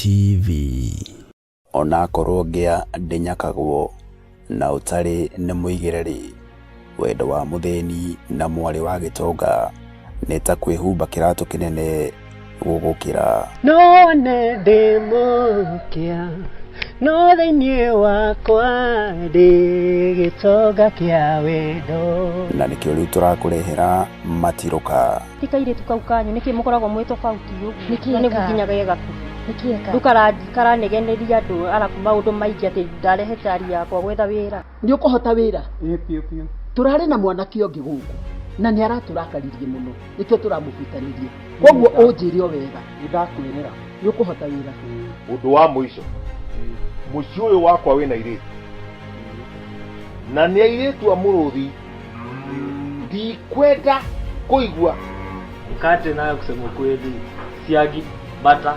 TV. Ona korongea ndinyakagwo na utari ni muigireri wendo wa mutheni na mwari wa gitonga neta kwihumba kiratu kinene gugukira none ndimukia no thĩinĩ wakwa ndĩ gĩtonga kĩa wendo na nikio riu turakurehera matiruka tikaire tukaukanyu niki mukoragwo mwi tofauti uguo na nigukinyaga yegaku nikieka ndukaranegeneria andu araku maundu maingi ati ndarehe tari yakwa gwetha wira ni ukuhota wira pio turari na mwanake ungi guku na ni araturakaririe muno nikio turamubitanirie koguo unjire wega ndakwirira ni ukuhota wira undu wa muico muci uyu wakwa wina iritu na ni airitu amuruthi ndikwenda kuigua mkate nayo kusema kweli siagi bata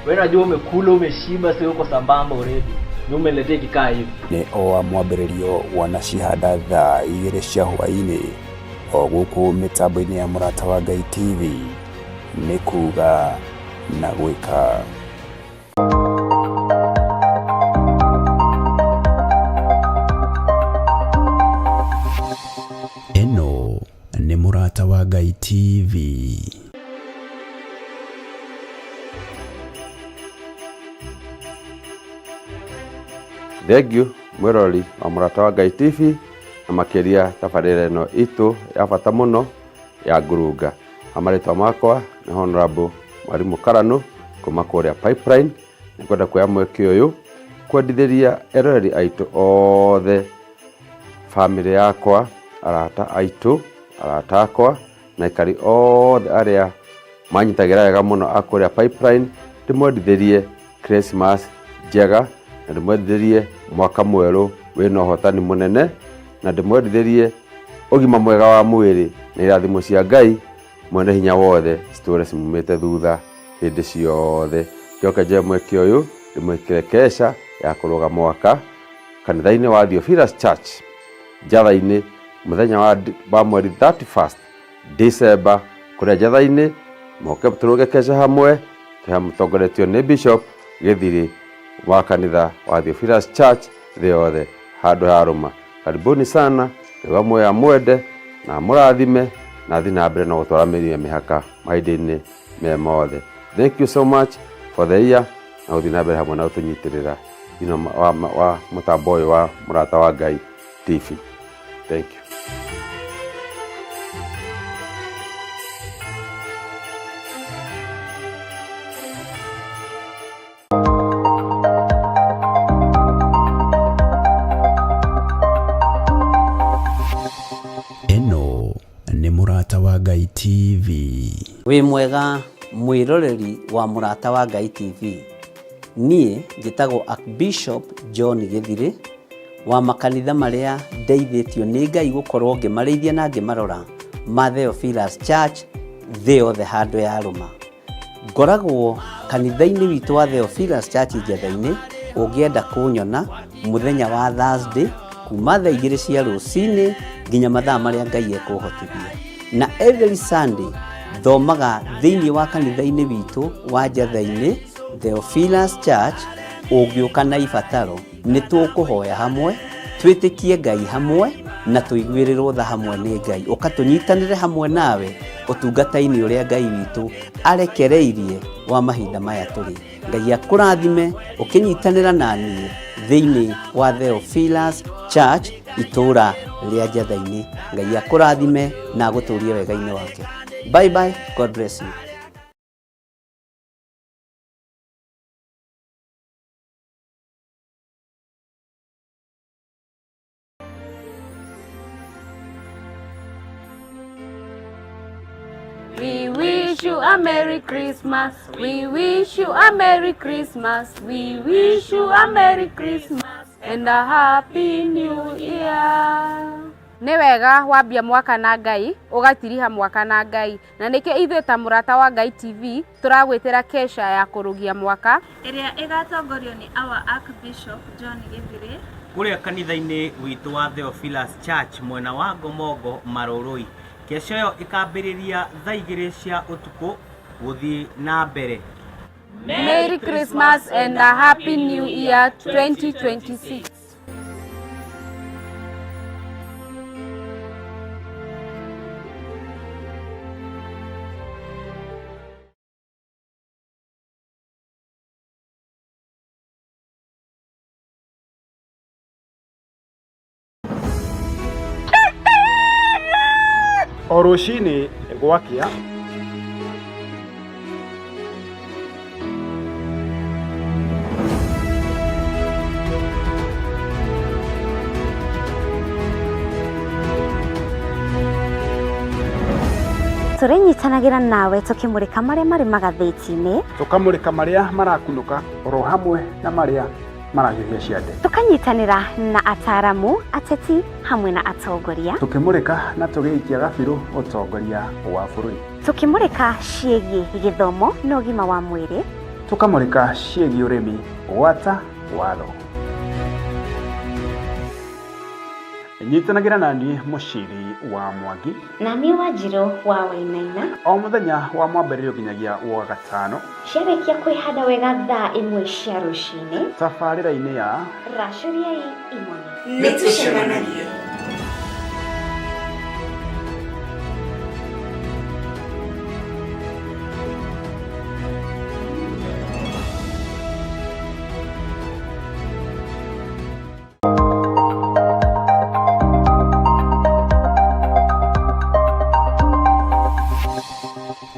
wewe unajua umekula umeshiba sio uko sambamba already ni umeletea kikaa hivi ni o mwambiririo wana cihanda thaa igiri cia hwaini o guku mitambo-ini ya Murata wa Ngai TV ni kuga na gwika. Eno ni Murata wa Ngai TV. Thengio mwirori wa Murata wa Ngai TV na makiria tabarĩra ĩno itũ ya bata muno ya ngurunga. Amaritwa makwa ni Honorable Mwarimu Karanu kuma kuria Pipeline. Nikwenda kuoya mweke uyu kwendithĩria eroreri aitũ othe, family yakwa, arata aitũ, arata akwa na ikari othe aria manyitagira wega muno akuria Pipeline. Ndimwendithĩrie Christmas njega na ndimwendithĩrie mwaka mweru wina ũhotani munene na ndimwendithĩrie ũgima mwega wa mwĩrĩ na irathimo cia Ngai mwene hinya wothe citure cimumĩte thutha hĩndĩ ciothe. Njoke njoe mweke ũyũ ndimwĩkĩre kesha ya kũrũga mwaka kanitha-inĩ wa Theophilus Church njatha-inĩ mũthenya wa mweri 31 December kũrĩa njatha-inĩ moke tũrũge kesha hamwe tũtongoretio nĩ Bishop Gĩthiri wa kanitha wa Theophilus Church thĩ yothe handũ ha rũma. Karibuni sana, Ngai mwe mwende na mũrathime na thiĩ na mbere na gũtwaranĩria mĩhaka mahinda-inĩ me mothe. Thank you so much for the year na gũthiĩ na mbere hamwe na gũtũnyitĩrĩra wa mũtambo ũyũ wa Murata wa Ngai TV. Thank you. Eno ni Murata wa Ngai TV. Wi mwega mwiroreri wa Murata wa Ngai TV. Nie njitagwo Archbishop John Gĩthiri wa makanitha maria ndeithĩtio nĩ Ngai gũkorwo ngĩmarĩithia na ngĩmarora ma Theophilus Church thĩ yothe handũ ya rũma. Ngoragwo kanitha-inĩ witũ wa Theophilus Church njatha-inĩ. Ũngĩenda kũnyona mũthenya wa Thursday kuma thaa 2 cia rũcinĩ nginya mathaa marĩa Ngai ekũhotithia. Na every Sunday thomaga thĩinĩ wa kanitha-inĩ witũ wa njatha-inĩ Theophilus Church. Ũngĩũka na ibataro nĩ tũkũhoya hamwe, twĩtĩkie Ngai hamwe na tũiguĩrĩrwo tha hamwe nĩ Ngai. Ũkatũnyitanĩre hamwe nawe ũtungata-inĩ ũrĩa Ngai witũ arekereirie wa mahinda maya tũrĩ. Ngai akũrathime ũkĩnyitanĩra na niĩ thĩinĩ wa Theophilus Church itũra rĩa njatha-inĩ. Ngai akũrathime na agũtũrie wega-inĩ wake. Bye bye, God bless you. We wish you a Merry Christmas. We wish you a Merry Christmas. We wish you a Merry Christmas and a Happy New Year. Nĩ wega wambia mwaka na Ngai, ũgatiriha mwaka na Ngai. Na nĩkĩ ithuĩ ta Murata wa Ngai TV tũragwĩtĩra kesha ya kũrũgia mwaka ĩrĩa ĩgatongorio nĩ our Archbishop John Gĩthiri kũrĩa kanitha-inĩ witũ wa Theophilus Church mwena wa Ngomongo Marũrũi. Kesho ĩyo ĩkambĩrĩria thaa 2 cia ũtukũ gũthiĩ na mbere. Merry Christmas and a Happy New Year 2026. O rũcinĩ gwakĩa tũrĩnyitanagĩra nawe tũkĩmũrĩka marĩa marĩ magathĩti-inĩ, tũkamũrĩka marĩa marakunũka oro hamwe na marĩa marahiũhia ciande, tũkanyitanĩra na ataaramu, ateti hamwe na atongoria, tũkĩmũrĩka na tũgĩikia gabirũ ũtongoria wa bũrũri, tũkĩmũrĩka ciĩgiĩ gĩthomo na ũgima wa mwĩrĩ, tũkamũrĩka ciĩgiĩ ũrĩmi, gwata watho. Nyitanagĩra naniĩ Mũciri wa Mwangi na niĩ Wanjirũ wa Wainaina o mũthenya wa mwambĩrĩrio nginyagia wa gatano ciarĩkia kwĩhanda wega thaa 1 cia rũcinĩ tabarĩra-inĩ ya Racũriai Imoni. Nĩtũcemanagie.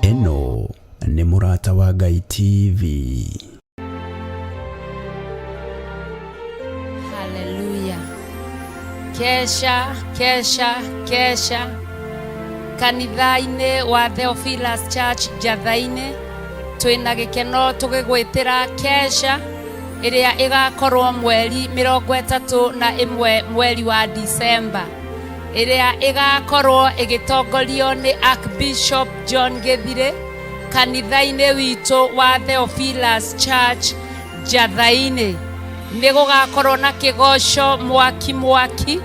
Eno nĩ Mũrata wa Ngai TV. Haleluya. Kesha, kesha, kesha. Kanitha-inĩ wa Theophilus Church Njatha-inĩ twĩna gĩkeno tũgĩgwĩtĩra kesha ĩrĩa ĩgakorwo mweri 31 mweri wa Disemba, ĩrĩa ĩgakorwo ĩgĩtongorio nĩ Archbishop John Gĩthirĩ kanitha-inĩ witũ wa Theophilus Church Njatha-inĩ. Nĩ gũgakorwo na kĩgoco mwaki,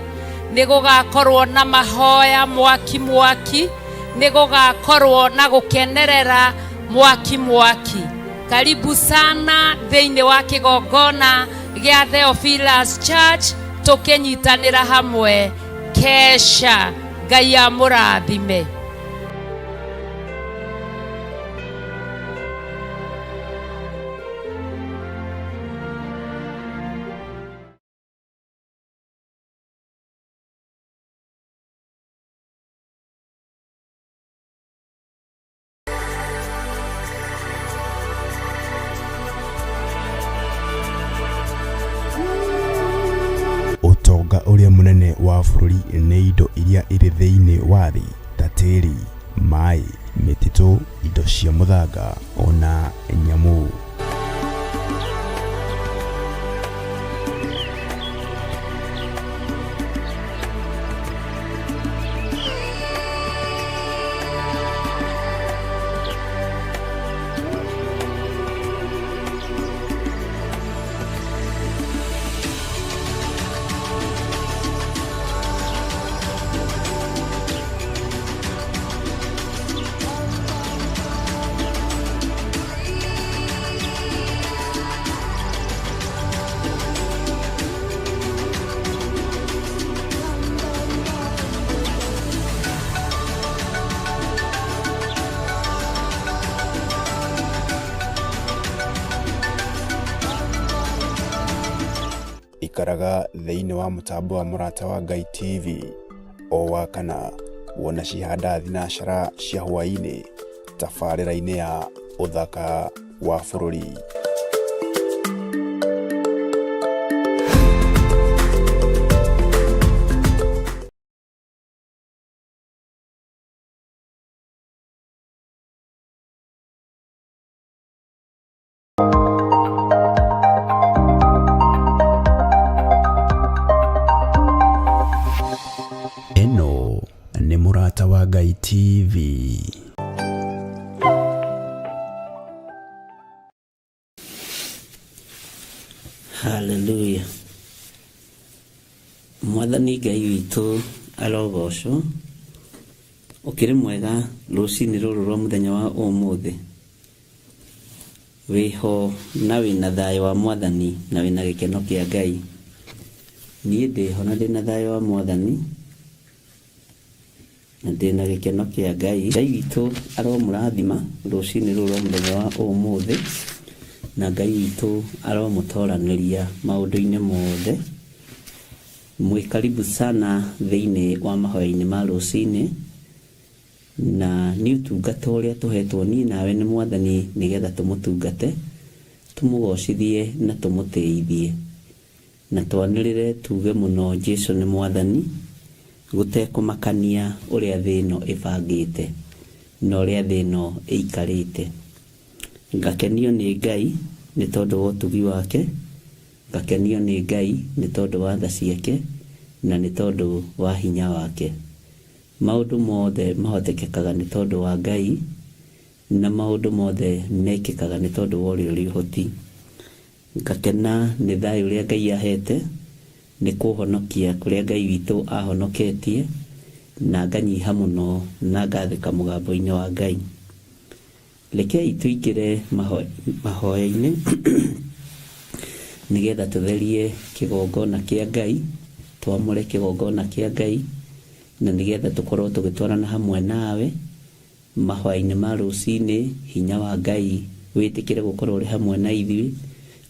nĩ gũgakorwo na mahoya mwaki, nĩ gũgakorwo na gũkenerera mwaki. Karibu sana thĩinĩ wa kĩgongona gĩa Theophilus Church tũkĩnyitanĩra hamwe. Kesha, Ngai amũrathime. Ũtonga ũrĩa mũnene wa bũrũri nĩ indo iria irĩ thĩinĩ wa thĩ ta tĩri, maĩ, mĩtitũ, indo cia mũthanga ona nyamũ. Ikaraga thĩinĩ wa mũtambo wa Mũrata wa Ngai TV o wakana wona cihanda thinacara cia hwainĩ tabarĩra-inĩ ya ũthaka wa bũrũri. Eno nĩ Mũrata wa Ngai TV. Haleluya. Mwathani Ngai witũ arogocwo. Ũkĩrĩ mwega rũcinĩ rũrũ rwa mũthenya wa ũmũthĩ. Wĩho na wĩna thayũ wa Mwathani na wĩna gĩkeno kĩa Ngai. Niĩ ndĩho na ndĩna thayũ wa Mwathani na ndĩna gĩkeno kĩa Ngai. Ngai witũ aromũrathima rũcinĩ rũrũ rwa mũthenya wa ũmũthĩ, na Ngai witũ aromũtoranĩria maũndũ-inĩ mothe. Mwĩ karibu sana thĩinĩ wa mahoya-inĩ ma rũcinĩ, na nĩ ũtungata ũrĩa tũhetwo niĩ nawe nĩ Mwathani nĩgetha tũmũtungate, tũmũgocithie na tũmũtĩithie, na twanĩrĩre tuge mũno Jesũ nĩ Mwathani, gũtekũmakania ũrĩa thĩ ĩno ĩbangĩte na ũrĩa thĩ ĩno ĩikarĩte. Ngakenio nĩ Ngai nĩ tondũ wa ũtugi wake, ngakenio nĩ Ngai nĩ tondũ wa tha ciake, na nĩ tondũ wa hinya wake. Maũndũ mothe mahotekekaga nĩ tondũ wa Ngai, na maũndũ mothe mekĩkaga nĩ tondũ wa ũrĩa ũrĩ ũhoti. Ngakena nĩ thayũ ũrĩa Ngai ahete, nĩ kũhonokia kũrĩa Ngai witũ ahonoketie, na nganyiha mũno na ngathĩka mũgambo-inĩ wa Ngai. Rekei tũingĩre mahoya-inĩ nĩgetha tũtherie kĩgongona kĩa Ngai, twamũre kĩgongona kĩa Ngai, na nĩgetha tũkorwo tũgĩtwarana hamwe nawe mahoya-inĩ ma rũcinĩ. Hinya wa Ngai wĩtĩkĩre gũkorwo ũrĩ hamwe na ithuĩ,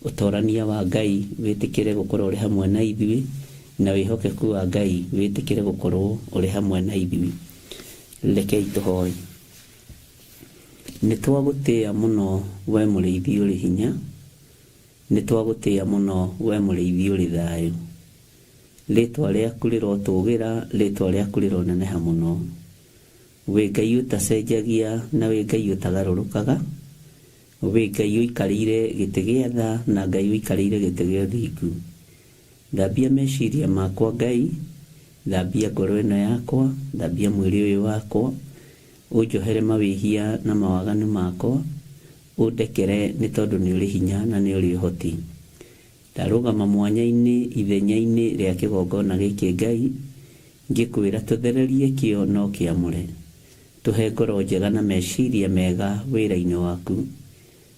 ũtorania wa Ngai wĩtĩkĩre gũkorwo ũrĩ hamwe na ithuĩ, na wĩhokeku wa Ngai wĩtĩkĩre gũkorwo ũrĩ hamwe na ithuĩ. Rekei tũhoe. Nĩ twagũtĩĩa mũno we mũrĩithi ũrĩ hinya, nĩ twagũtĩĩa mũno we mũrĩithi ũrĩ thayũ. Rĩtwa rĩaku rĩrotũgĩra, rĩtwa rĩaku rĩroneneha mũno. Wĩ Ngai ũtacenjagia na wĩ Ngai ũtagarũrũkaga, wĩ Ngai ũikarĩire gĩtĩ gĩa tha na Ngai ũikarĩire gĩtĩ gĩa ũthingu. Thambia meciria makwa Ngai, thambia ngoro ĩno yakwa, thambia mwĩrĩ ũyũ wakwa, ũnjohere mawĩhia na mawaganu makwa, ũndekere nĩ tondũ nĩ ũrĩ hinya na nĩ ũrĩ ũhoti. Ndarũgama mwanya-inĩ ithenya-inĩ rĩa kĩgongona gĩkĩ Ngai, ngĩkwĩra tũthererie kĩo no kĩamũre, tũhe ngoro njega na meciria mega wĩra-inĩ waku.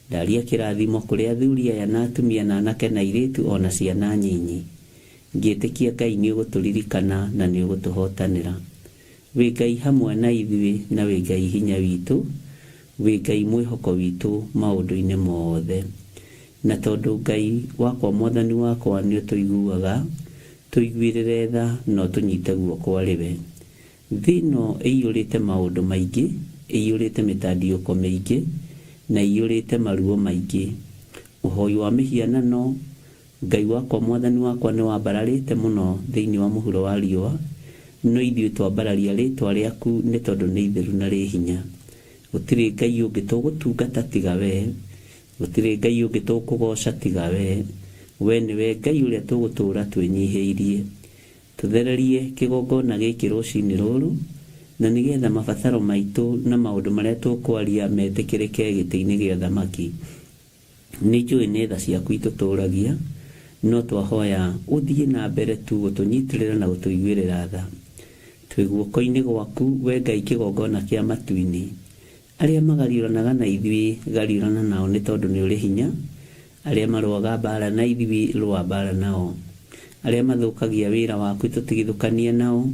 Ndaria kĩrathimo kũrĩ athuri aya na atumia na anake na airĩtu ona ciana nyinyi. Ngĩtĩkia Ngai nĩ ũgũtũririkana na nĩ ũgũtũhotanĩra. Wĩ Ngai hamwe na ithuĩ, na wĩ Ngai hinya witũ, wĩ Ngai mwĩhoko witũ maũndũ-inĩ mothe. Na tondũ Ngai wakwa Mwathani wakwa nĩ ũtũiguaga, tũiguĩrĩre tha no tũnyite guoko arĩ we. Thĩ ĩno ĩiyũrĩte maũndũ maingĩ, ĩiyũrĩte mĩtandĩũko mĩingĩ, na ĩiyũrĩte maruo maingĩ. Ũhoi wa mĩhianano, Ngai wakwa Mwathani wakwa nĩ wambararĩte mũno thĩinĩ wa mũhuro wa riũa, no ithuĩ twambararia rĩtwa rĩaku nĩ tondũ nĩ itheru na rĩ hinya. Gũtirĩ Ngai ũngĩ tũgũtungata tiga we, gũtirĩ Ngai ũngĩ tũkũgoca tiga we. We nĩwe Ngai ũrĩa tũgũtũũra twĩnyihĩirie. Tũthererie kĩgongona gĩkĩ rũcinĩ rũrũ, na nĩgetha mabataro maitũ na maũndũ marĩa tũkwaria metĩkĩrĩke gĩtĩ-inĩ gĩa ũthamaki. Nĩ njũĩ nĩ tha ciaku itũtũũragia, no twahoya ũthiĩ na mbere tu gũtũnyitĩrĩra na gũtũiguĩrĩra tha. Twĩ guoko-inĩ gwaku we Ngai kĩgongona kĩa matu-inĩ. Arĩa magariũranaga na ithuĩ gariũrana nao nĩ tondũ nĩ ũrĩ hinya. Arĩa marũaga mbara na ithuĩ rũa mbara nao. Arĩa mathũkagia wĩra waku tũtigithũkanie nao,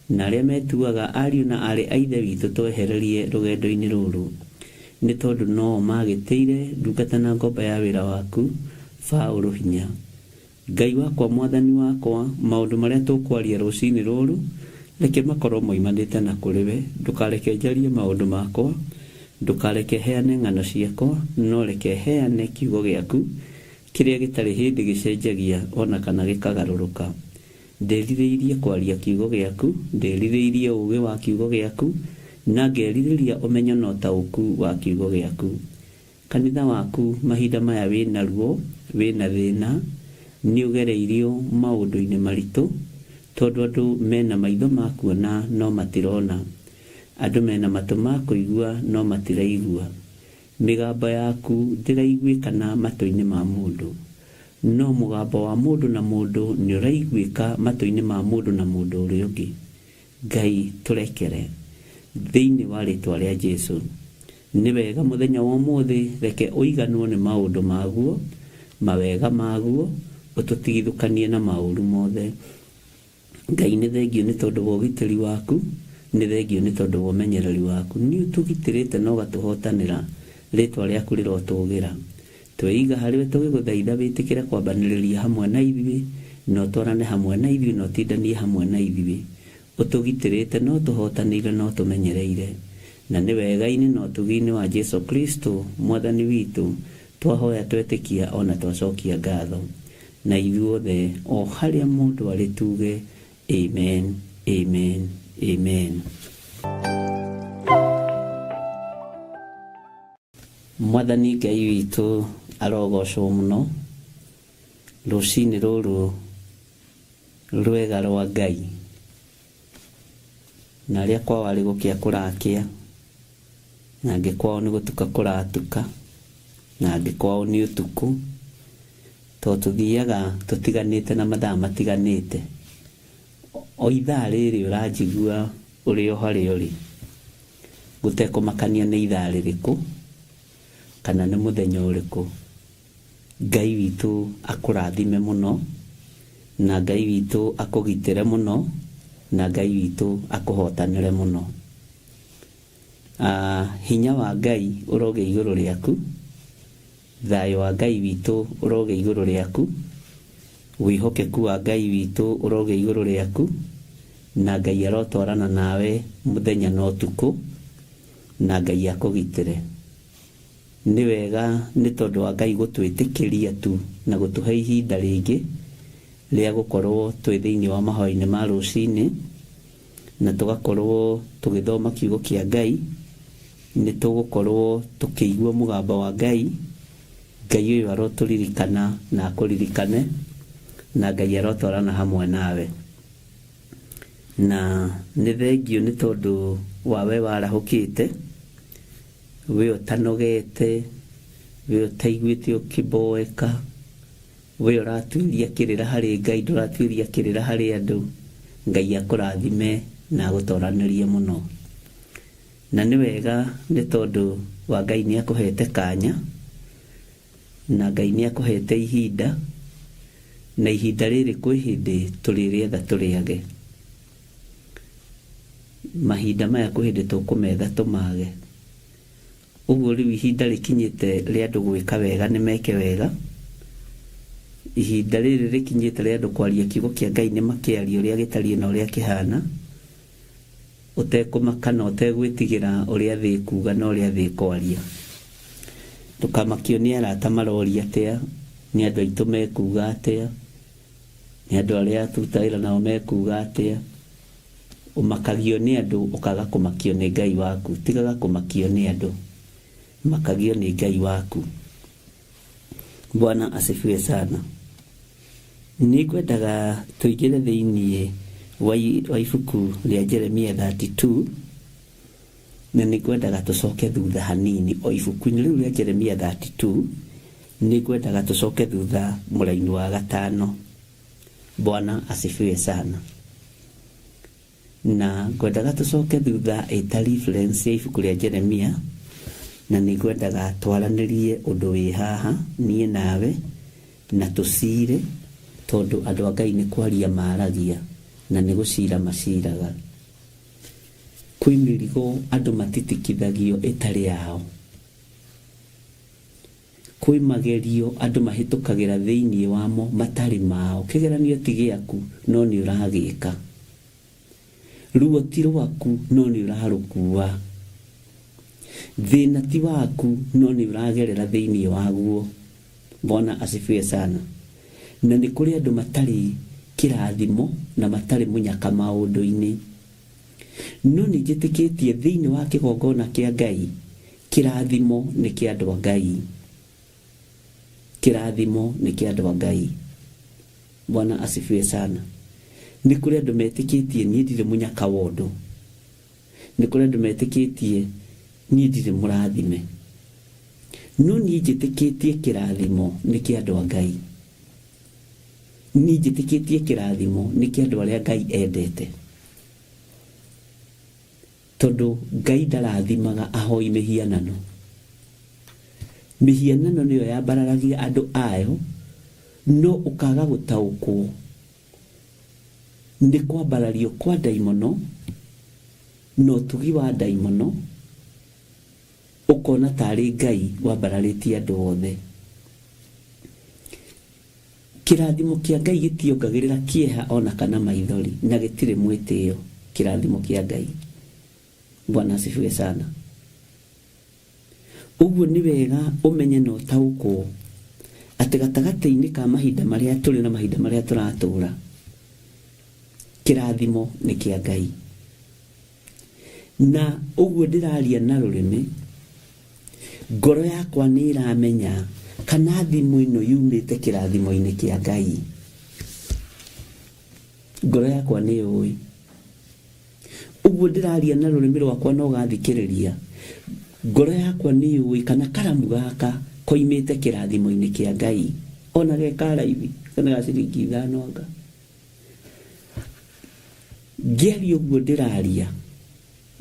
na arĩa metuaga ariũ na arĩ a ithe witũ twehererie rũgendo-inĩ rũrũ, nĩ tondũ no magĩtĩire ndungata na ngomba ya wĩra waku Paũlũ hinya. Ngai wakwa Mwathani wakwa, maũndũ marĩa tũkwaria rũcinĩ rũrũ reke makorwo moimanĩte na kũrĩ we. Ndũkareke njarie maũndũ makwa, ndũkareke heane ng'ano ciakwa, no reke heane kiugo gĩaku kĩrĩa gĩtarĩ hĩndĩ gĩcenjagia ona kana gĩkagarũrũka. Ndĩrirĩirie kwaria kiugo gĩaku, ndĩrirĩirie ũũgĩ wa kiugo gĩaku, na ngerirĩria ũmenyo na ũtaũku wa kiugo gĩaku. Kanitha waku mahinda maya wĩna ruo, wĩna thĩna, nĩ ũgereirio maũndũ-inĩ maritũ, tondũ andũ mena maitho ma kuona no matirona, andũ mena matũ ma kũigua no matiraigua. Mĩgambo yaku ndĩraiguĩkana matũ-inĩ ma mũndũ, no mũgambo wa mũndũ na mũndũ nĩ ũraiguĩka matũ-inĩ ma mũndũ na mũndũ ũrĩa ũngĩ. Ngai tũrekere thĩinĩ wa rĩtwa rĩa Jesũ. nĩ wega mũthenya wa ũmũthĩ reke ũiganwo nĩ maũndũ maguo, mawega maguo, ũtũtigithũkanie na maũru mothe. Ngai nĩ thengio nĩ tondũ wa ũgitĩri waku, nĩ thengio nĩ tondũ wa ũmenyereri waku. Nĩ ũtũgitĩrĩte na ũgatũhotanĩra, rĩtwa rĩaku rĩrotũgĩra. Tweiga harĩwe tũgĩgũthaitha wĩtĩkĩre kwambanĩrĩria hamwe na ithuĩ, na ũtwarane hamwe na ithuĩ, na ũtindanie hamwe na ithuĩ. Ũtũgitĩrĩte na ũtũhotanĩire na ũtũmenyereire. Na nĩ wega-inĩ na ũtugi-inĩ wa Jesu Kristo mwathani witũ twahoya twetĩkia ona twacokia ngatho. Na ithuothe o harĩa mũndũ arĩ tuge amen, amen, amen. Mwathani Ngai witũ arogocwo mũno rũcinĩ rũrũ rwega rwa Ngai, na arĩa kwao arĩ gũkĩa kũrakĩa, na angĩ kwao nĩ gũtuka kũratuka, na angĩ kwao nĩ ũtukũ, to tũthiaga tũtiganĩte na mathaa matiganĩte. O ithaa rĩrĩ ũranjigua ũrĩ o harĩa ũrĩ, gũtekũmakania nĩ ithaa rĩrĩkũ kana nĩ mũthenya ũrĩkũ. Ngai witũ akũrathime mũno, na Ngai witũ akũgitĩre mũno, na Ngai witũ akũhotanĩre mũno. Hinya wa Ngai ũroge igũrũ rĩaku, thayũ wa Ngai witũ ũroge igũrũ rĩaku, wĩhokeku wa Ngai witũ ũroge igũrũ rĩaku, na Ngai arotwarana nawe mũthenya na ũtukũ, na Ngai akũgitĩre. Nĩ wega nĩ tondũ wa Ngai gũtwĩtĩkĩria tu na gũtũhe ihinda rĩngĩ rĩa gũkorwo twĩ thĩinĩ wa mahoya-inĩ ma rũcinĩ, na tũgakorwo tũgĩthoma kiugo kĩa Ngai. Nĩ tũgũkorwo tũkĩigua mũgambo wa Ngai. Ngai ũyũ arotũririkana na akũririkane, na Ngai arotwarana hamwe nawe. Na nĩ thengio nĩ tondũ wawe warahũkĩte, we ũtanogete, we ũtaiguĩte ũkĩmboeka, we ũratuĩria kĩrĩra harĩ Ngai, ndũratuĩria kĩrĩra harĩ andũ. Ngai akũrathime na agũtoranĩrie mũno. Na nĩ wega nĩ tondũ wa Ngai nĩ akũhete kanya, na Ngai nĩ akũhete ihinda, na ihinda rĩrĩ kwĩ hĩndĩ tũrĩrĩetha tũrĩage. Mahinda maya kwĩ hĩndĩ tũkũmetha tũmage. Ũguo rĩu ihinda rĩkinyĩte rĩa andũ gwĩka wega nĩ meke wega. Ihinda rĩrĩ rĩkinyĩte rĩa andũ kwaria kiugo kĩa Ngai nĩ makĩaria ũrĩa gĩtariĩ na ũrĩa kĩhana, ũtekũmaka na ũtegwĩtigĩra ũrĩa thĩ ĩkuga na ũrĩa thĩ ĩkwaria. Ndũkamakio nĩ arata maroria atĩa, nĩ andũ aitũ mekuga atĩa, nĩ andũ arĩa tũrutaga wĩra nao mekuga atĩa. Ũmakagio nĩ andũ ũkaga kũmakio nĩ Ngai waku. Tigaga kũmakio nĩ andũ, makagio nĩ Ngai waku. Bwana asifiwe sana. Nĩ ngwendaga tũingĩre thĩinĩ wa ibuku rĩa Jeremia 32, na nĩ ngwendaga tũcoke thutha hanini. O ibuku-inĩ rĩu rĩa Jeremia 32 nĩ ngwendaga tũcoke thutha mũraini wa 5. Bwana asifiwe sana. Na ngwendaga tũcoke thutha ĩta reference ya ibuku rĩa Jeremia, na nĩ ngwendaga twaranĩrie ũndũ wĩ haha niĩ nawe, na tũcire, tondũ andũ a Ngai nĩ kwaria maragia na nĩ gũcira maciraga. Kwĩ mĩrigo andũ matitikithagio ĩtarĩ yao. Kwĩ magerio andũ mahĩtũkagĩra thĩinĩ wamo matarĩ mao. Kĩgeranio ti gĩaku no nĩ ũragĩka. Ruo ti rwaku no nĩ ũrarũkua. Thĩna ti waku no nĩ ũragerera thĩinĩ waguo. Bwana asifiwe sana. Na nĩ kũrĩ andũ matarĩ kĩrathimo na matarĩ mũnyaka maũndũ-inĩ. No nĩ njĩtĩkĩtie thĩinĩ wa kĩgongona kĩa Ngai, kĩrathimo nĩ kĩa andũ a Ngai. Kĩrathimo nĩ kĩa andũ a Ngai. Bwana asifiwe sana. Nĩ kũrĩ andũ metĩkĩtie niĩ ndirĩ mũnyaka wa ũndũ. Nĩ kũrĩ andũ metĩkĩtie niĩ ndirĩ mũrathime. No niĩ njĩtĩkĩtie kĩrathimo nĩ kĩa andũ a Ngai. Niĩ njĩtĩkĩtie kĩrathimo nĩ kĩa andũ arĩa Ngai endete. tondu Ngai ndarathimaga ahoi mihianano. Mihianano niyo yabararagia andu ayo, no ukaga gutaukwo ni kwambarario kwa daimono, no tugi wa daimono ukona tari Ngai wambararĩtie andu othe. Kirathimo kia Ngai gitiongagirira kieha ona kana maithori, na gitire mwitio kirathimo kia Ngai. Bwana asifiwe sana. Uguo ni wega umenye no taukwo ati gatagati-ini ka mahinda maria turi na mahinda maria turatura, kirathimo ni kia Ngai. Na uguo ndiraria na rurimi, ngoro yakwa ni iramenya kana thimu ino yumite kirathimo-ini kia Ngai. Ngoro yakwa ni ui. Uguo ndiraria na rurimi rwakwa no gathikiriria, ngoro yakwa ni ui kana karamu gaka koimite kirathimo-ini kia Ngai. Ona ge karaithi kana ga ciringi 5 anga. Ngiaria uguo ndiraria,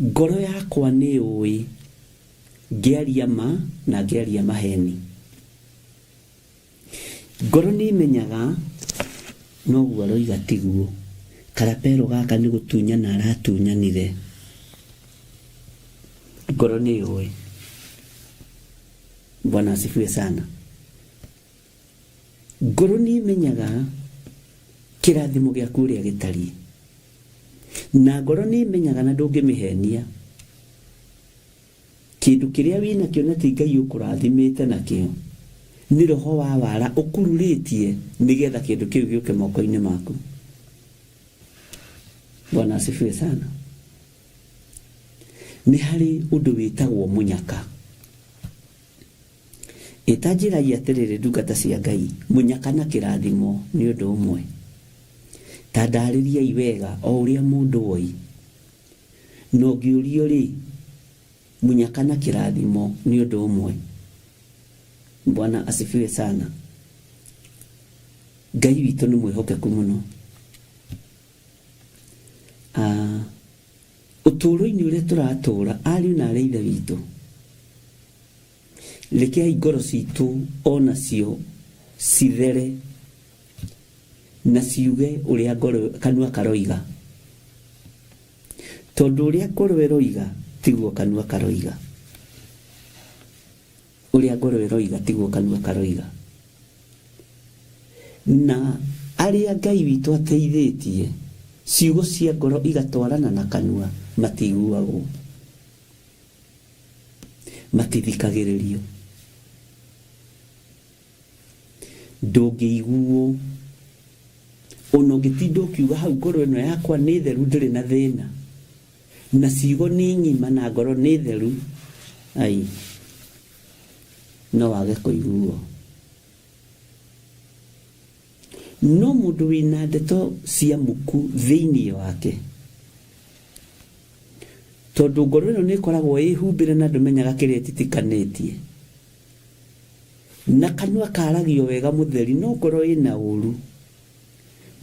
ngoro yakwa ni ui, ngiaria ma na ngiaria maheni. Ngoro ni imenyaga no guo roiga tiguo, karapero gaka ni gutunyana aratunyanire. Ngoro ni ui. Bwana asifiwe sana. Ngoro ni imenyaga kirathimo giaku uria gitari, na ngoro ni imenyaga na ndungimihenia kindu kiria wina kio na ti Ngai ukurathimite nakio, ni roho wa wara ukururitie nigetha kindu kiu giuke moko-ini maku. Bwana asifiwe sana. Ni hari undu witagwo munyaka. Itajiragia atiriri ndungata cia Ngai, munyaka na kirathimo ni undu umwe. Tandariria iwega o uria mundu woi, no ngiurio ri munyaka na kirathimo ni undu umwe. Bwana asifiwe sana. Ngai witu ni mwihokeku muno. Uturo-ini uria turatura ariu na areitha witu, rekei ngoro citu ona cio cithere na ciuge uria ngoro kanua karoiga, tondu uria ngoro iroiga tiguo kanua karoiga. Uria ngoro iroiga tiguo kanua karoiga. Na aria Ngai witu ateithitie ciugo cia ngoro igatwarana na kanua matiguagwo, matithikagiririo. Ndungĩiguo ona ũngĩtinda ũkiuga hau ngoro ĩno yakwa nĩ theru ndĩrĩ na thĩna, na ciugo nĩ ng'ima na ngoro nĩ theru, ai no wage kũiguo. No mũndũ wĩna ndeto cia muku thĩinĩ wake, tondu ngoro ĩno nĩ ĩkoragwo ĩhumbĩre na ndũmenyaga kĩrĩa ĩtitikanĩtie, na kanua karagio wega mũtheri no ngoro ĩna ũru,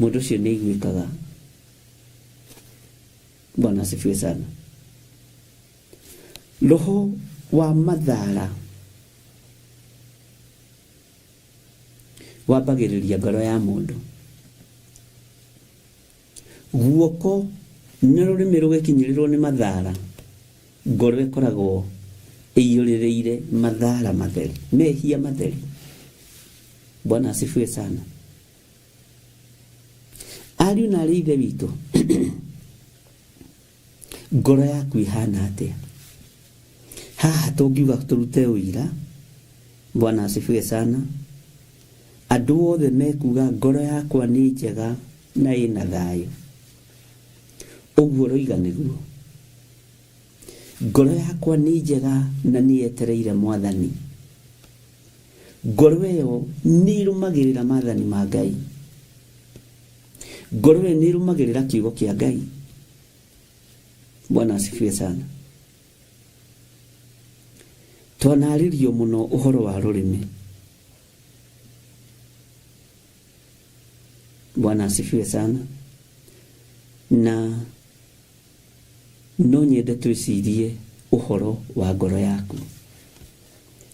mũndũ ũcio nĩ aiguĩkaga. Bwana asifiwe sana. Roho wa mathara wambagĩrĩria ngoro ya mũndũ. Guoko na rũrĩmĩ rũgĩkinyĩrĩrwo nĩ mathara, ngoro ĩkoragwo ĩiyũrĩrĩire mathara matheri, mehia matheri. Bwana asifiwe sana. Ariũ na arĩ ithe witũ, ngoro yaku ihana atĩa? Haha tũngiuga tũrute ũira. Bwana asifiwe sana. Andũ othe mekuga ngoro yakwa nĩ njega na ĩna thayũ. Ũguo roiga nĩguo. Ngoro yakwa nĩ njega na nĩ yetereire Mwathani. Ngoro ĩyo nĩ irũmagĩrĩra maathani ma Ngai. Ngoro ĩyo nĩ irũmagĩrĩra kiugo kĩa Ngai. Bwana asifiwe sana. Twanarĩrio mũno ũhoro wa rũrĩmĩ. Bwana asifiwe sana. Na no no nyende twĩcirie ũhoro wa ngoro yaku,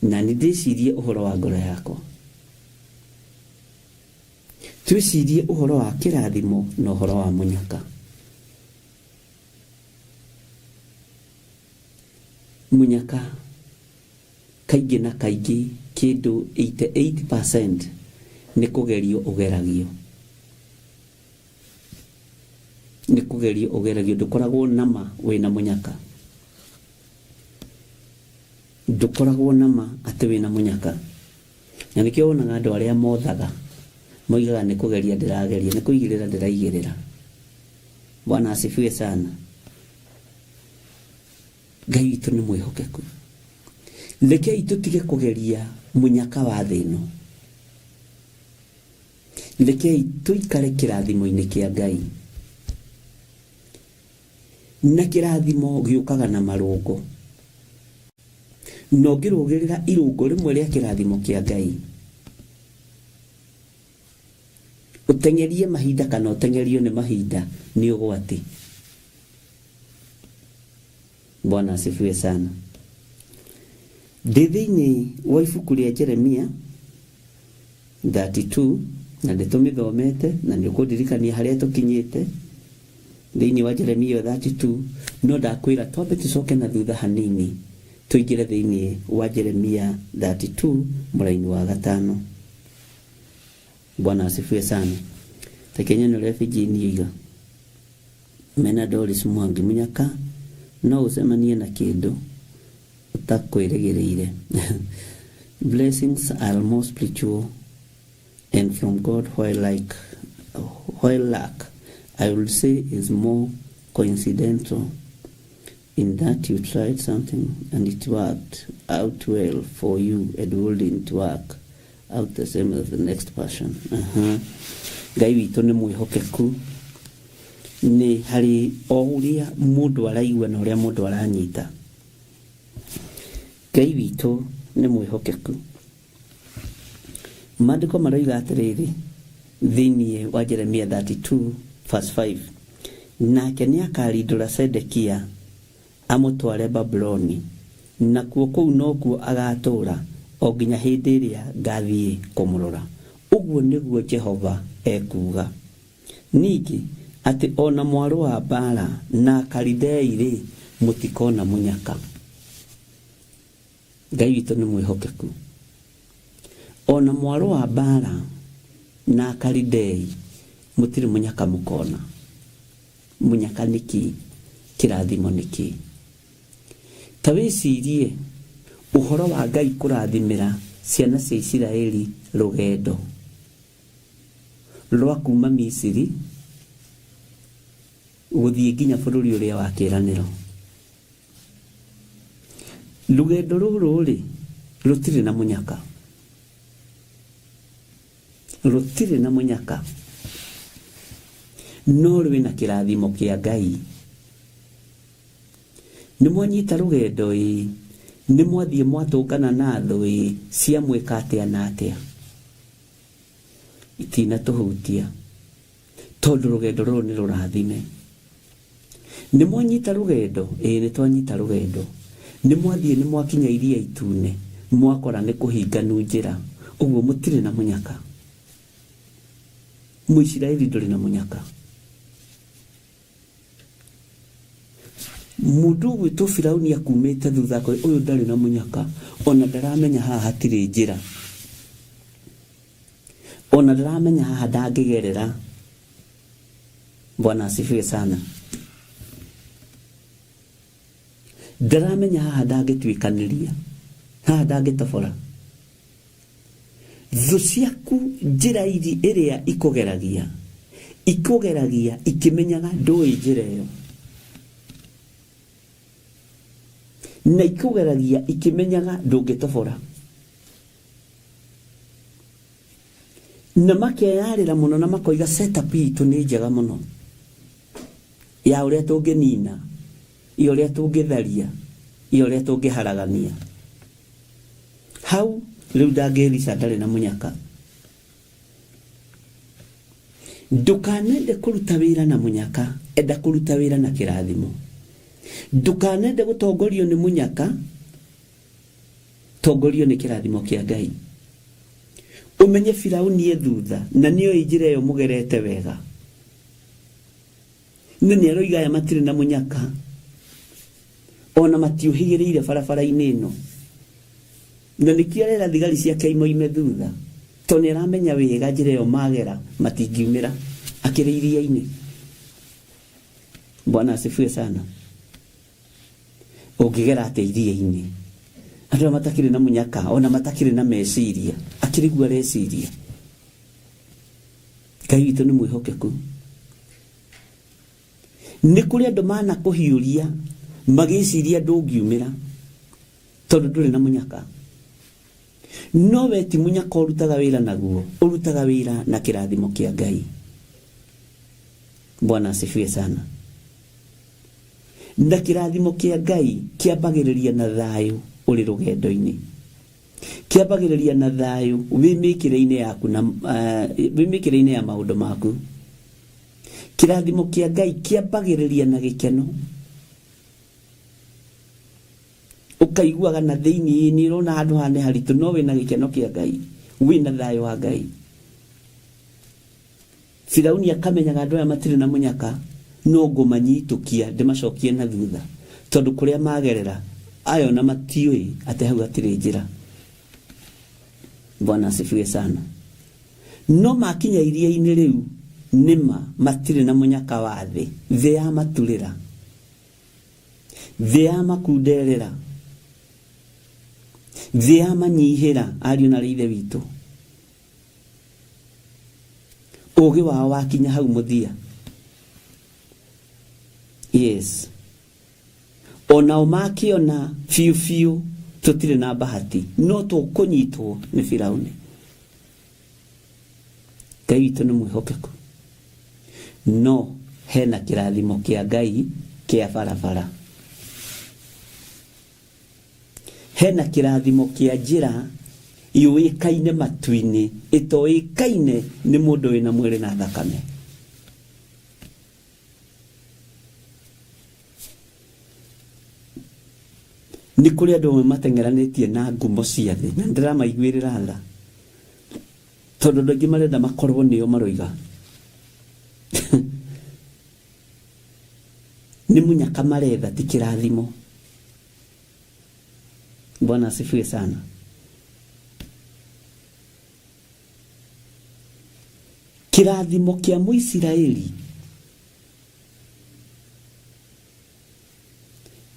na nĩ ndĩcirie ũhoro wa ngoro yakwa. Twĩcirie ũhoro wa kĩrathimo na ũhoro wa mũnyaka. Mũnyaka kaingĩ na kaingĩ kĩndũ 88% nĩ kũgerio ũgeragio. Nĩ kũgerio ũgeragio, ndũkoragwo nama wĩna mũnyaka. Ndũkoragwo nama atĩ wĩna mũnyaka. Na nĩkĩo wonaga andũ arĩa mothaga moigaga nĩ kũgeria ndĩrageria, nĩ kũigĩrĩra ndĩraigĩrĩra. Bwana asifiwe sana. Ngai witũ nĩ mwĩhokeku. Rekei tũtige kũgeria mũnyaka wa thĩ ĩno. Rekei tũikare kĩrathimo-inĩ kĩa Ngai. Na kĩrathimo gĩũkaga na marũngo. No ngĩrũgĩrĩra irũngo rĩmwe rĩa kĩrathimo kĩa Ngai, ũtengerie mahinda kana ũtengerio nĩ mahinda, nĩ ũgwati. Bwana asifiwe sana. Thĩinĩ wa ibuku rĩa Jeremia 32, na ndĩtũmĩthomete na nĩ ũkũndirikania harĩa tũkinyĩte. Thĩinĩ wa Jeremia 32, no ndakwĩra twambe tũcoke na thutha hanini tũingĩre thĩinĩ wa Jeremia 32 mũraini wa 5. Bwana asifiwe sana. Takenya no refugee niiga mena Doris Mwangi, mũnyaka no ũcemanie na kĩndũ utakwĩrĩgĩrĩire. Blessings are more spiritual and from God, while lack I would say is more coincidental, in that you tried something and it worked out well for you and wouldn't work out the same as the next person. Ngai witũ nĩ mwĩhokeku. Nĩ harĩ o ũrĩa mũndũ araigua na ũrĩa mũndũ aranyita. Ngai witũ nĩ mwĩhokeku. Maandĩko maroiga atĩrĩrĩ thĩinĩ wa Jeremia 32 verse 5, nake nĩ akarindũra Sedekia amũtware Babuloni, na kuo kũu nokuo agatũũra o nginya hĩndĩ ĩrĩa ngathiĩ kũmũrora. Ũguo nĩguo Jehova ekuuga. Ningĩ atĩ ona mwarũ wa Bala na Kalidei-rĩ mũtikona mũnyaka. Ngai witũ nĩ mwĩhokeku. Ona mwarũ wa Bala na Kalidei mũtirĩ mũnyaka mũkona. Mũnyaka nĩkĩ? Kĩrathimo nĩkĩ? Ta wĩcirie ũhoro wa Ngai kũrathimĩra ciana cia Isiraeli rũgendo rwa kuma Misiri gũthiĩ nginya bũrũri ũrĩa wa kĩĩranĩro. Rũgendo rũrũ-rĩ rũtirĩ na mũnyaka. Rũtirĩ na mũnyaka. No rwĩna kĩrathimo kĩa Ngai. Nĩ mwanyita rũgendo ĩ, nĩ mwathiĩ mwatũngana na thũ ĩ, cia mwĩka atĩa na atĩa. Itinatũhutia tondũ rũgendo rũrũ nĩ rũrathime. Nĩ mwanyita rũgendo ĩ, nĩ twanyita rũgendo. Nĩ mwathiĩ nĩ mwakinya Iria Itune, mwakora nĩ kũhinganu njĩra, ũguo mũtirĩ na mũnyaka. Mũisiraeli ndũrĩ na mũnyaka. Mũndũ gwĩtwo Firaũni akumĩte thutha ũyũ ndarĩ na mũnyaka, ona ndaramenya haha hatirĩ njĩra, ona ndaramenya haha ndangĩgerera. Bwana asifiwe sana. Ndaramenya haha ndangĩtuĩkanĩria, haha ndangĩtobora. Thũ ciaku njĩra ĩrĩa ikũgeragia ikĩmenyaga ndũĩ njĩra ĩyo, na ikũgeragia ikĩmenyaga ndũngĩtobora, na makeyarĩra mũno na makoiga setup itũ nĩ njega mũno ya ũrĩa tũngĩnina, ya ũrĩa tũngĩtharia, ya ũrĩa tũngĩharagania. Hau rĩu ndangĩrica ndarĩ na mũnyaka. Ndũkanende kũruta wĩra na mũnyaka, enda kũruta wĩra na kĩrathimo. Ndukanende gutongorio ni munyaka, tongorio ni kirathimo kia Ngai. Umenye Firauni ethutha na niyo ijira yo mugerete wega. Nini aroiga ya matire na munyaka. Ona matiuhigiriire barabara-ini ino. Na nikio rera thigari ciake imoime thutha. Toni aramenya wega njira yo magera matingiumira akiri iria-ini. Bwana asifiwe sana. Ungigera ate iria-ini. Andũ matakire na munyaka, ona matakire na meciria, akirigua reciria. Ngai witũ nĩ mwĩhokeku. Nĩ kũrĩ andũ mana kũhiũria magĩciria ndũngiumĩra tondũ ndũrĩ na munyaka. No we ti munyaka ũrutaga wĩra naguo, ũrutaga wĩra na kĩrathimo kĩa Ngai. Bwana asifiwe sana. Na kĩrathimo kĩa Ngai kĩambagĩrĩria na thayũ uri rugendo-ini. Kiambagĩrĩria na thayũ wĩmĩkĩre-inĩ yaku na wĩmĩkĩre-inĩ ya maũndũ maku. Kĩrathimo kĩa Ngai kiambagĩrĩria na gĩkeno. Ũkaiguaga na thĩinĩ nĩ ũrona handũ hane haritũ no wĩna gĩkeno kĩa Ngai, wĩna thayũ wa Ngai. Firauni akamenyaga andũ aya matirĩ na munyaka no ngũmanyitũkia ndĩmacokie na thutha tondũ kũrĩa magerera ayo na matioi ate hau atire njira. Bwana asifiwe sana. No makinya iria-ini riu nima matire na munyaka wa thĩ ya maturĩra, thĩ ya makunderera, thĩ ya manyihĩra ariũ na ithe witũ. Ũgĩ wao wakinya hau mũthia. Yes. Ona makiona fiu tutire na bahati no tũkũnyitwo nĩ Firauni. Ngai witũ nĩ mwĩhokeku. No hena kĩrathimo kĩa Ngai kĩa barabara. Hena kĩrathimo kĩa njĩra yũĩkaine matu-inĩ ĩtoĩkaine nĩ mũndũ wĩna mwĩrĩ na thakame. Nĩ kũrĩ andũ mateng'eranĩtie na ngumo cia thĩ na ndĩramaiguĩrĩra tha tondũ andũ aingĩ marenda makorwo nĩo maroiga. Nĩ munyaka maretha ti kĩrathimo. Bwana asifiwe sana. Kĩrathimo kĩa Mũisiraeli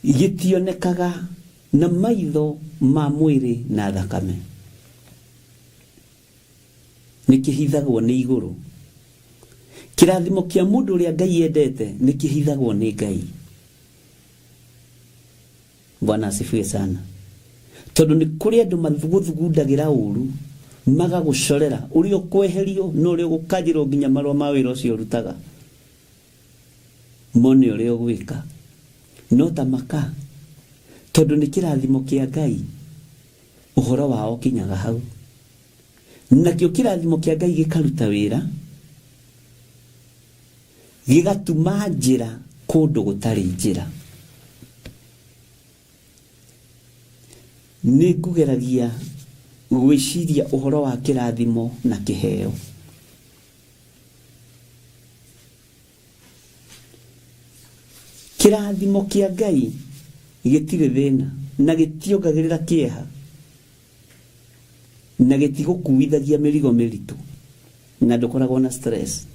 gĩtionekaga na maitho ma mwĩrĩ na thakame. Nĩ kĩhithagwo nĩ igũrũ. Kĩrathimo kĩa mũndũ ũrĩa Ngai endete nĩ kĩhithagwo nĩ Ngai. Bwana asifiwe sana. Tondũ nĩ kũrĩ andũ mathugundagĩra ũru magagũcorera ũrĩa ũkweherio no ũrĩa ũgũkanjĩrwo nginya marũa ma wĩra ũcio ũrutaga. Mone ũrĩa ũgwĩka. No ta maka tondũ nĩ kĩrathimo kĩa Ngai ũhoro wao kinyaga hau. Nakĩo kĩrathimo kĩa Ngai gĩkaruta wĩra gĩgatuma njĩra kũndũ gũtarĩ njĩra. Nĩ ngũgeragia gwĩciria ũhoro wa kĩrathimo na kĩheo. Kĩrathimo kĩa Ngai gĩtirĩ thĩna na gĩtiongagĩrĩra kĩeha na gĩtigũkuithagia mĩrigo mĩritũ na ndũkoragwo na stress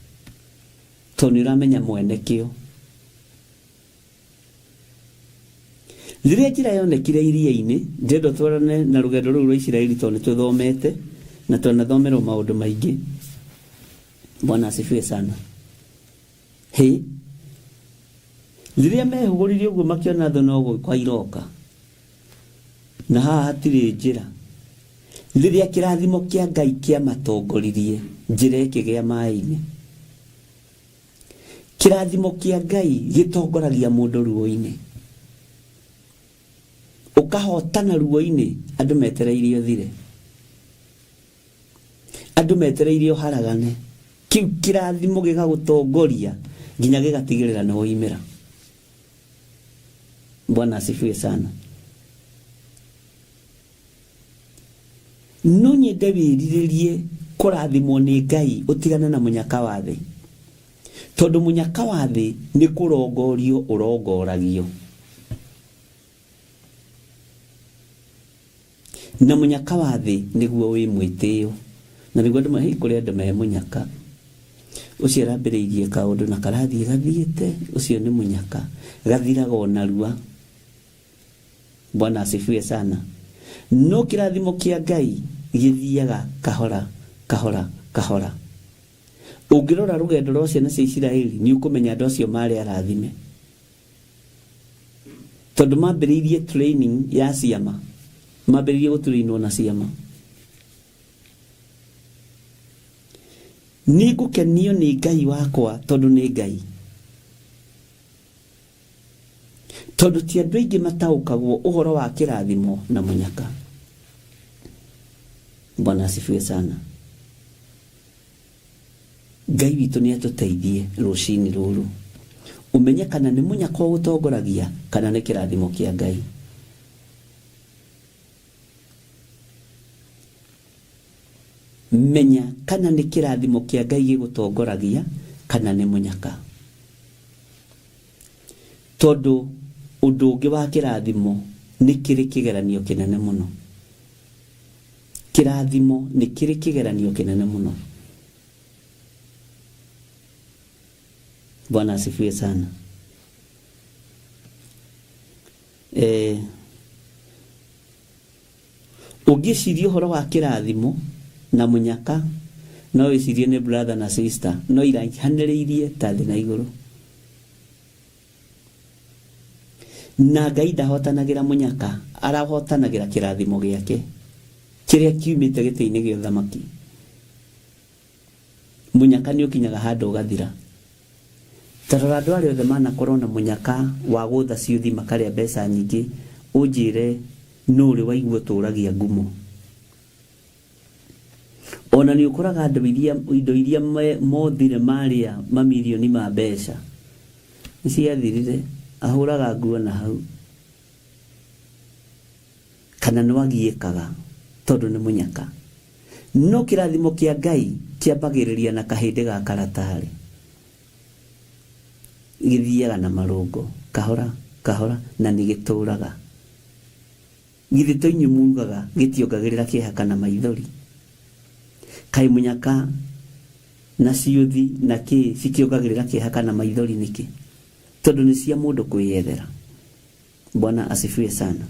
tondũ nĩ ũramenya mwene kĩo. Rĩrĩa njĩra yonekire iria-inĩ ndĩrenda twarane na rũgendo rũu rwa Isiraeli tondũ nĩ tũthomete na tũnathomerwo maũndũ maingĩ. Bwana asifiwe sana. Hĩ rĩrĩa mehũgũrire ũguo makĩona thũ no gũkwa iroka na haha hatirĩ njĩra. Rĩrĩa kĩrathimo kĩa Ngai kĩamatongoririe njĩra ĩkĩgĩa maĩ-inĩ. Kĩrathimo kĩa Ngai gĩtongoragia mũndũ ruo-inĩ. Ũkahotana ruo-inĩ andũ metereire ũthire. Andũ metereire ũharagane. Kĩu kĩrathimo gĩgagũtongoria nginya gĩgatigĩrĩra nĩ woimĩra. Bwana asifiwe sana. No nyende wiriririe kurathimwo ni Ngai utigana na munyaka wa thi. Tondu munyaka wa thi ni kurongorio urongoragio. Na munyaka wa thi niguo wi mwitio. Na niguo andu mahi kuri andu me munyaka. Ucio arambiriirie kaundu na karathie gathiite, ucio ni munyaka. Gathiraga onarua. Bwana asifiwe sana. No kirathimo kia Ngai githiaga kahora kahora kahora. Ungirora rugendo rwa ciana cia Isiraeli ni ukumenya andu acio mari arathime. Tondu mambiriirie training ya ciama. Mambiriirie guturinwo na ciama. Ni gukenio ni Ngai wakwa tondu ni Ngai. Tondu ti andu aingi mataukagwo uhoro wa kirathimo na munyaka. Bwana asifiwe sana. Ngai witu ni atuteithie rucini ruru. Umenye kana ni munyaka utongoragia kana ni kirathimo kia Ngai. Menya kana ni kirathimo kia Ngai gigutongoragia kana ni munyaka. Tondu undu ungi wa kirathimo ni kiri kigeranio kinene muno. Kirathimo ni kiri kigeranio kinene muno. Bwana asifiwe sana. Ugicirie uhoro wa kirathimo na munyaka no wicirie ni brother na sister no irahaniriirie ta thi na iguru. Na Ngai ndahotanagira munyaka, arahotanagira kirathimo giake kiria kiumite giti-ini gia uthamaki. Munyaka ni ukinyaga handu ugathira. Tarora andu aria othe manakorwo na munyaka wa gutha ciuthi makaria mbeca nyingi, unjire nuri waigua turagia ngumo. Ona ni ukoraga andu indo iria mothire maria mamilioni ma mbeca niciathirire, ahuraga nguo na hau kana nwagiekaga tondu ni munyaka. No kirathimo kia Ngai kiambagiriria na kahinde ga karatari, githiaga na marungo kahora kahora na ni gituraga. Githito inyumugaga gitiongagirira kieha kana maithori. Kai munyaka na ciuthi na ki cikiongagirira kieha kana maithori niki? Tondu ni cia mundu kwiyethera. Bwana asifiwe sana.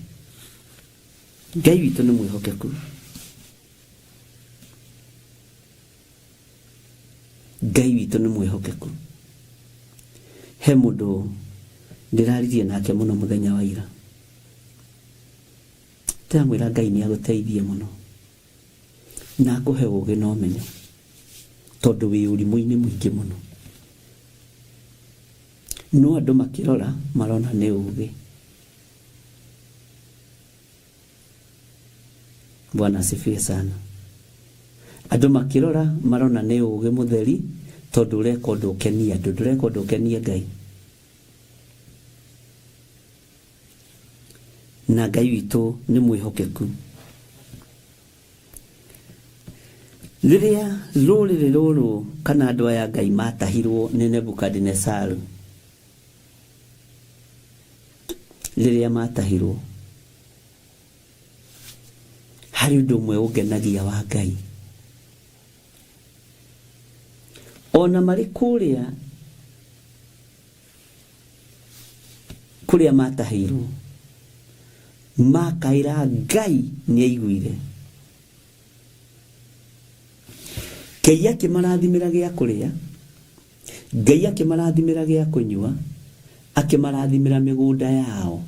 Ngai witu ni mwihokeku. Ngai witu ni mwihokeku. He mundu ndiraririe nake muno muthenya wa ira. Tamwira Ngai ni aguteithie muno. Na akuhe ugi na umenyo. Tondu wi urimu-ini mwingi muno. No andu makirora marona ni ugi. Bwana asifiwe sana. Andu makirora marona ni ugi mutheri tondu ureka undu ukenia andu, ndureka undu ukenia Ngai. Na Ngai witu ni mwihokeku. Riria ruriri ruru kana andu aya Ngai matahirwo ni Nebukadnezaru, riria matahirwo, hari undu umwe ungenagia wa Ngai. Ona mari kuria matahirwo makaira Ngai ni aiguire. Ngai akimarathimira gia kuria, Ngai akimarathimira gia kunyua, akimarathimira migunda yao,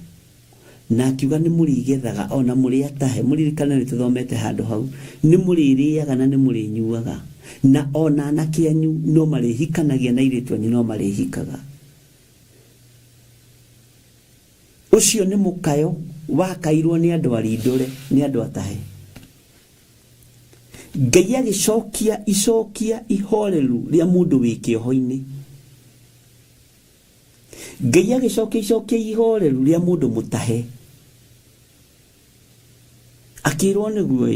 na akiuga ni murigethaga ona muri atahe. Muririkana ni tuthomete handu hau, ni muririaga na ni murinyuaga, na ona anake anyu no marihikanagia na iritu anyu no marihikaga. Ucio ni mukayo wakairwo ni andu arindure, ni andu atahe. Ngai agicokia ihoreru ria mundu wi kioho-ini. Ngai agĩcokia ihoreru rĩa mũndũ mũtahe akĩrwo nĩguo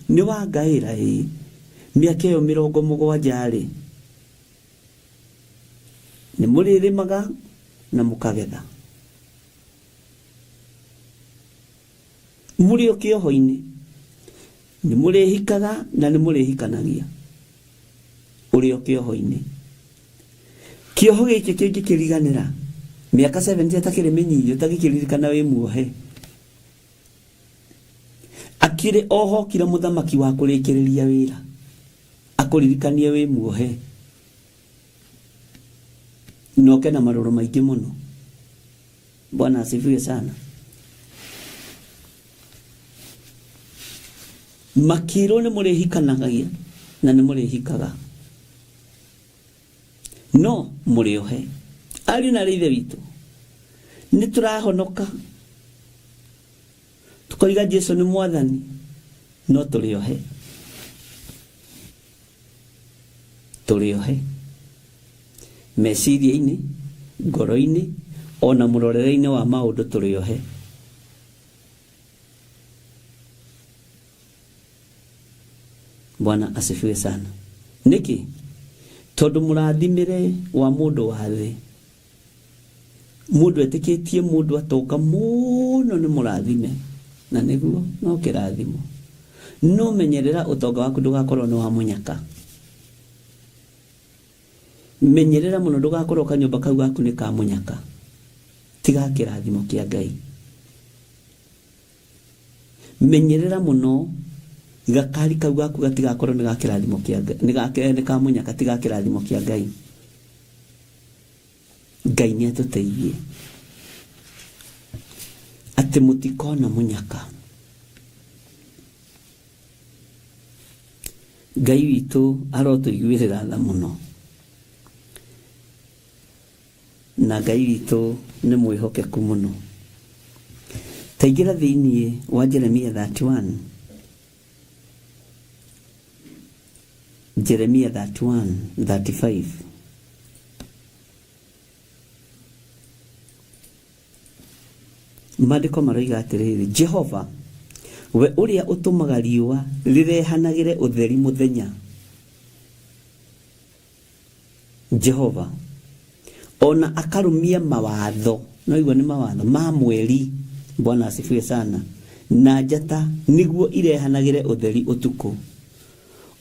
nĩ wangaĩra mĩaka ĩyo 70 nĩ mũrĩrĩmaga na mũkagetha mũrĩ o kĩoho-inĩ nĩ mũrĩhikaga na nĩ mũrĩhikanagia ũrĩ o kĩoho-inĩ kĩoho gĩkĩ kĩngĩkĩriganĩra mĩaka 70 atakĩrĩ mĩnyinyi ũtagĩkĩririkana wĩ muohe akĩrĩ oho kira mũthamaki wa kũrĩkĩrĩria wĩra akũririkanie wĩ muohe noke na marũrũ maingĩ mũno. Bwana asifiwe sana. Makĩrwo nĩ mũrĩhikanagagia na nĩ mũrĩhikaga no mũrĩohe. Ariũ na ithe witũ nĩ tũrahonoka tukoiga Jesu nĩ mwathani no tũrĩohe meciria-inĩ ngoro-inĩ ona mũrorere-inĩ wa maũndũ tũrĩohe. Bwana asifiwe sana. Niki tondu mũrathimĩre wa mũndũ wa thĩ mũndũ etĩkĩtie mũndũ atoka mũno nĩ mũrathime na nĩguo no kĩrathimo no menyerera ũtonga waku ndũgakorwo nĩ wa mũnyaka. Menyerera mũno ndũgakorwo kanyũmba kau gaku nĩ ka mũnyaka tiga kĩrathimo kĩa Ngai. Menyerera mũno gakari kau gaku gatigakorwo nĩ gakĩrathimo kĩa Ngai nĩ ka mũnyaka tiga kĩrathimo kĩa Ngai. Ngai nĩ atũteithie atĩ mũtikona mũnyaka. Ngai witũ arotũiguĩrĩra tha mũno na Ngai witũ nĩ mwĩhokeku mũno. Taingĩra thĩinĩ wa Jeremia 31. Jeremia 31:35. Maandĩko maroiga atĩrĩrĩ, Jehova we ũrĩa ũtũmaga riũa rĩrehanagĩre ũtheri mũthenya. Jehova ona akarumia mawatho, no igua nĩ mawatho ma mweri. Bwana asifiwe sana. Na njata nĩguo irehanagĩre ũtheri ũtukũ.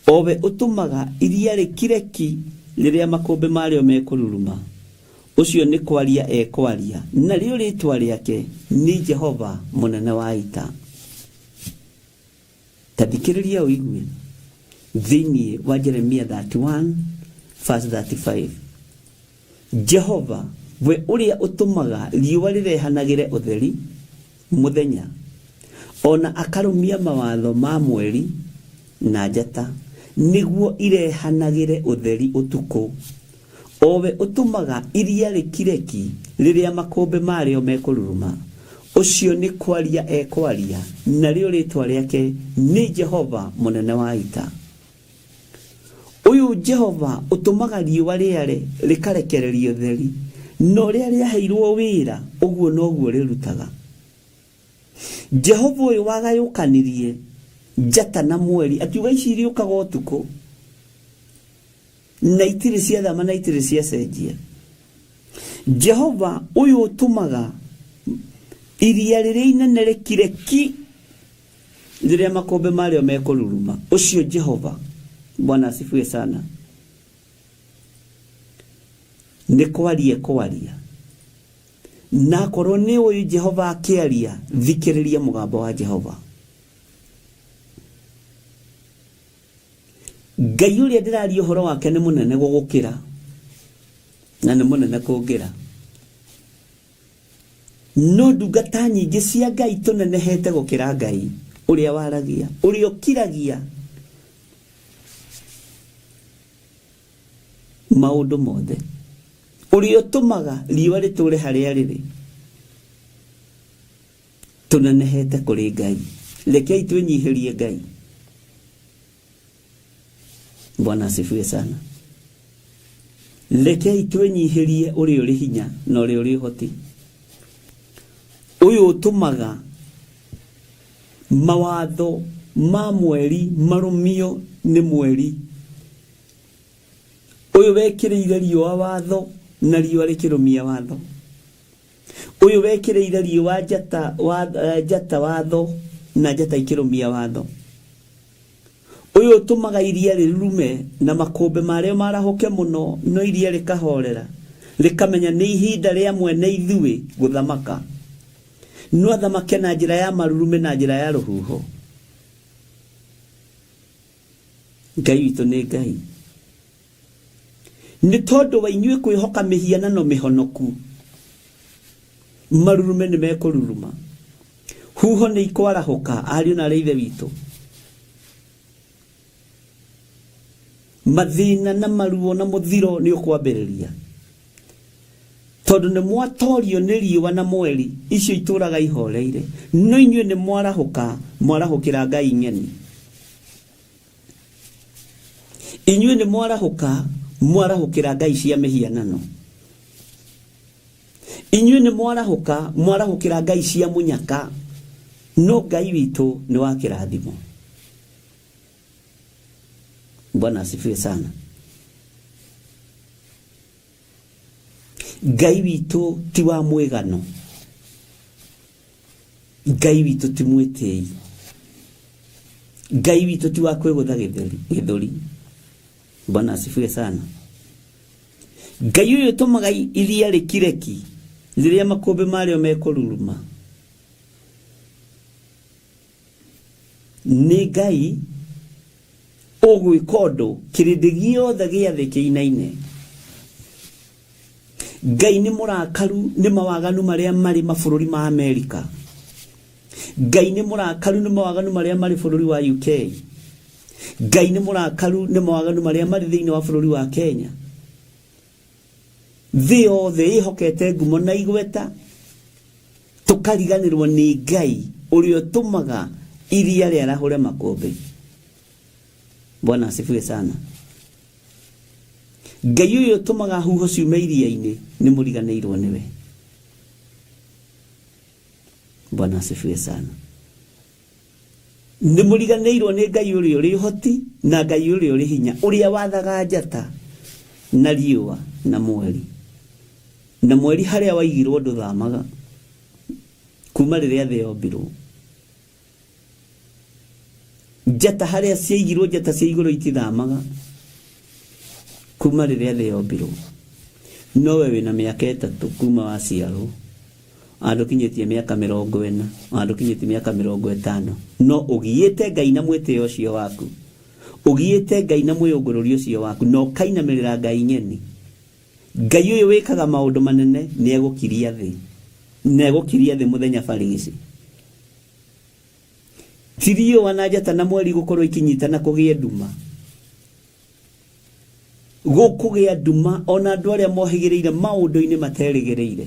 Owe ũtũmaga iria rĩkireki rĩrĩa makũmbĩ marĩo mekũruruma. Ũcio nĩ kwaria ekwaria na rĩo rĩtwa rĩake nĩ Jehova mũnene wa ita. Tathikĩrĩria ũigue thĩinĩ wa Jeremia 31:35. Jehova we ũrĩa ũtũmaga riũa rĩrehanagĩre ũtheri mũthenya ona akarumia mawatho ma mweri na njata nĩguo irehanagĩre ũtheri ũtukũ. Owe ũtũmaga iria rĩkireki rĩrĩa makũmbĩ marĩo mekũruruma. Ũcio nĩ kwaria ekwaria na rĩo rĩtwa rĩake nĩ Jehova mũnene wa ita. Ũyũ Jehova ũtũmaga riũa rĩare rĩkarekereria ũtheri no rĩrĩa rĩaheirwo wĩra ũguo noguo rĩrutaga. Jehova ũyũ wagayũkanirie njata na mweri akiuga ici irĩũkaga ũtukũ na itirĩ cia thama na itirĩ cia cenjia. Jehova ũyũ ũtũmaga iria rĩrĩa inene rĩkireki rĩrĩa makũmbĩ marĩo mekũruruma. Ũcio Jehova. Bwana asifiwe sana. Nĩ kwaria kwaria na korwo nĩ ũyũ Jehova akĩaria, thikĩrĩria mũgambo wa Jehova. Ngai ũrĩa ndĩraria ũhoro wake nĩ mũnene gũgũkĩra na nĩ mũnene kũngĩra. No ndungata nyingĩ cia Ngai tũnenehete gũkĩra Ngai ũrĩa waragia, ũrĩa ũkiragia maũndũ mothe, ũrĩa ũtũmaga riũa rĩtũre harĩa rĩrĩ. Tũnenehete kũrĩ Ngai. Rekei twĩnyihĩrie Ngai. Bwana asifiwe sana. Rekei twenyihirie uri uri hinya na uri uri hoti. Uyu utumaga mawatho ma mweri marumio ni mweri. Uyu wekireire riũa watho na riũa rikirumia watho. Uyu wekireire riũa njata watho na njata ikirumia watho. Uyu utumaga iria rirume na makombe marĩo marahoke muno no iria rikahorera rikamenya ni ihinda rĩa mwene ithuĩ guthamaka. No athamake na njĩra ya marurume na njĩra ya rũhuho. Ngai witũ nĩ Ngai. Nĩ tondũ wa inyuĩ kwĩhoka mĩhianano mĩhonoku, marurume nĩ mekũruruma, huho nĩ ikwarahũka, ariũ na aarĩ a Ithe witũ. Mathĩna na maruo na mũthiro nĩ ũkwambĩrĩria, tondũ nĩ mwatorio nĩ riũa na mweri icio itũraga ihoreire, no inyuĩ nĩ mwarahũkĩra ngai ng'eni. Inyuĩ nĩ mwarahũkĩra ngai cia mĩhianano. Inyuĩ nĩ mwarahũkĩra ngai cia mũnyaka, no Ngai witũ nĩ wa kĩrathimo. Bwana asifiwe sana. Ngai witũ ti wa mwĩgano. Ngai witũ ti mwĩtĩi. Ngai witũ ti wa kwĩgũtha gĩthũri. Bwana asifiwe sana. Ngai ũyũ ũtũmaga iria rĩkireki rĩrĩa makũmbĩ marĩo mekũruruma. Nĩ Ngai ũgwĩka ũndũ kĩrĩndĩ gĩothe gĩa thĩ kĩinaine. Ngai nĩ mũrakaru nĩ mawaganu marĩa marĩ mabũrũri ma Amerika. Ngai nĩ mũrakaru nĩ mawaganu marĩa marĩ bũrũri wa UK. Ngai nĩ mũrakaru nĩ mawaganu marĩa marĩ thĩinĩ wa bũrũri wa Kenya. Thĩ yothe ĩhokete ngumo na igweta, tũkariganĩrwo nĩ Ngai ũrĩa ũtũmaga iria rĩarahũre makũmbĩ. Bwana asifiwe sana. Ngai ũyũ ũtũmaga huho ciume iria-inĩ nĩ mũriganĩirwo nĩwe. Bwana asifiwe sana. Nĩ mũriganĩirwo nĩ Ngai ũrĩa ũrĩ ũhoti na Ngai ũrĩa ũrĩ hinya, ũrĩa wathaga njata na riũa na mweri. Na mweri harĩa waigirwo ndũthamaga kuma rĩrĩa thĩ yombirwo. Njata harĩa ciaigirwo, njata cia igũrũ itithamaga kuma rĩrĩa thĩ yombirwo. Nowe wĩna mĩaka 3 kuma waciarwo, andũ kinyĩtie mĩaka 40, andũ kinyĩtie mĩaka 50, no ũgiĩte Ngai na mwĩtĩo ũcio waku, ũgiĩte Ngai na mwĩyũngũrũri ũcio waku, no kainamĩrĩra Ngai ng'eni. Ngai ũyũ wĩkaga maũndũ manene nĩ egũkiria thĩ, na egũkiria thĩ mũthenya barigici. Ti riũa na njata na mweri gũkorwo ikinyitana kũgĩe nduma. Gũkũgĩa nduma ona andũ arĩa mohĩgĩrĩire maũndũ-inĩ materĩgĩrĩire.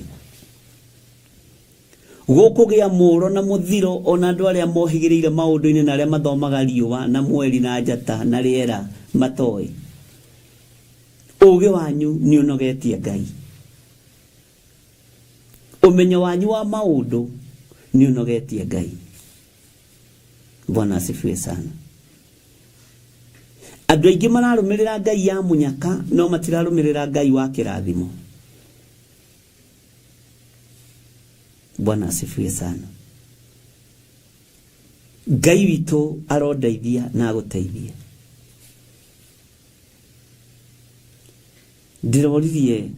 Gũkũgĩa mũũro na mũthiro ona andũ arĩa mohĩgĩrĩire maũndũ-inĩ na arĩa mathomaga riũa na mweri na njata na rĩera matoĩ. Ũũgĩ wanyu nĩ ũnogetie Ngai. Ũmenyo wanyu wa maũndũ nĩ ũnogetie Ngai. Bwana asifiwe sana. Andũ aingĩ mararũmĩrĩra Ngai ya mũnyaka no matirarũmĩrĩra Ngai wa kĩrathimo. Bwana asifiwe sana. Ngai witũ arondeithia na agũteithia. Ndĩroririe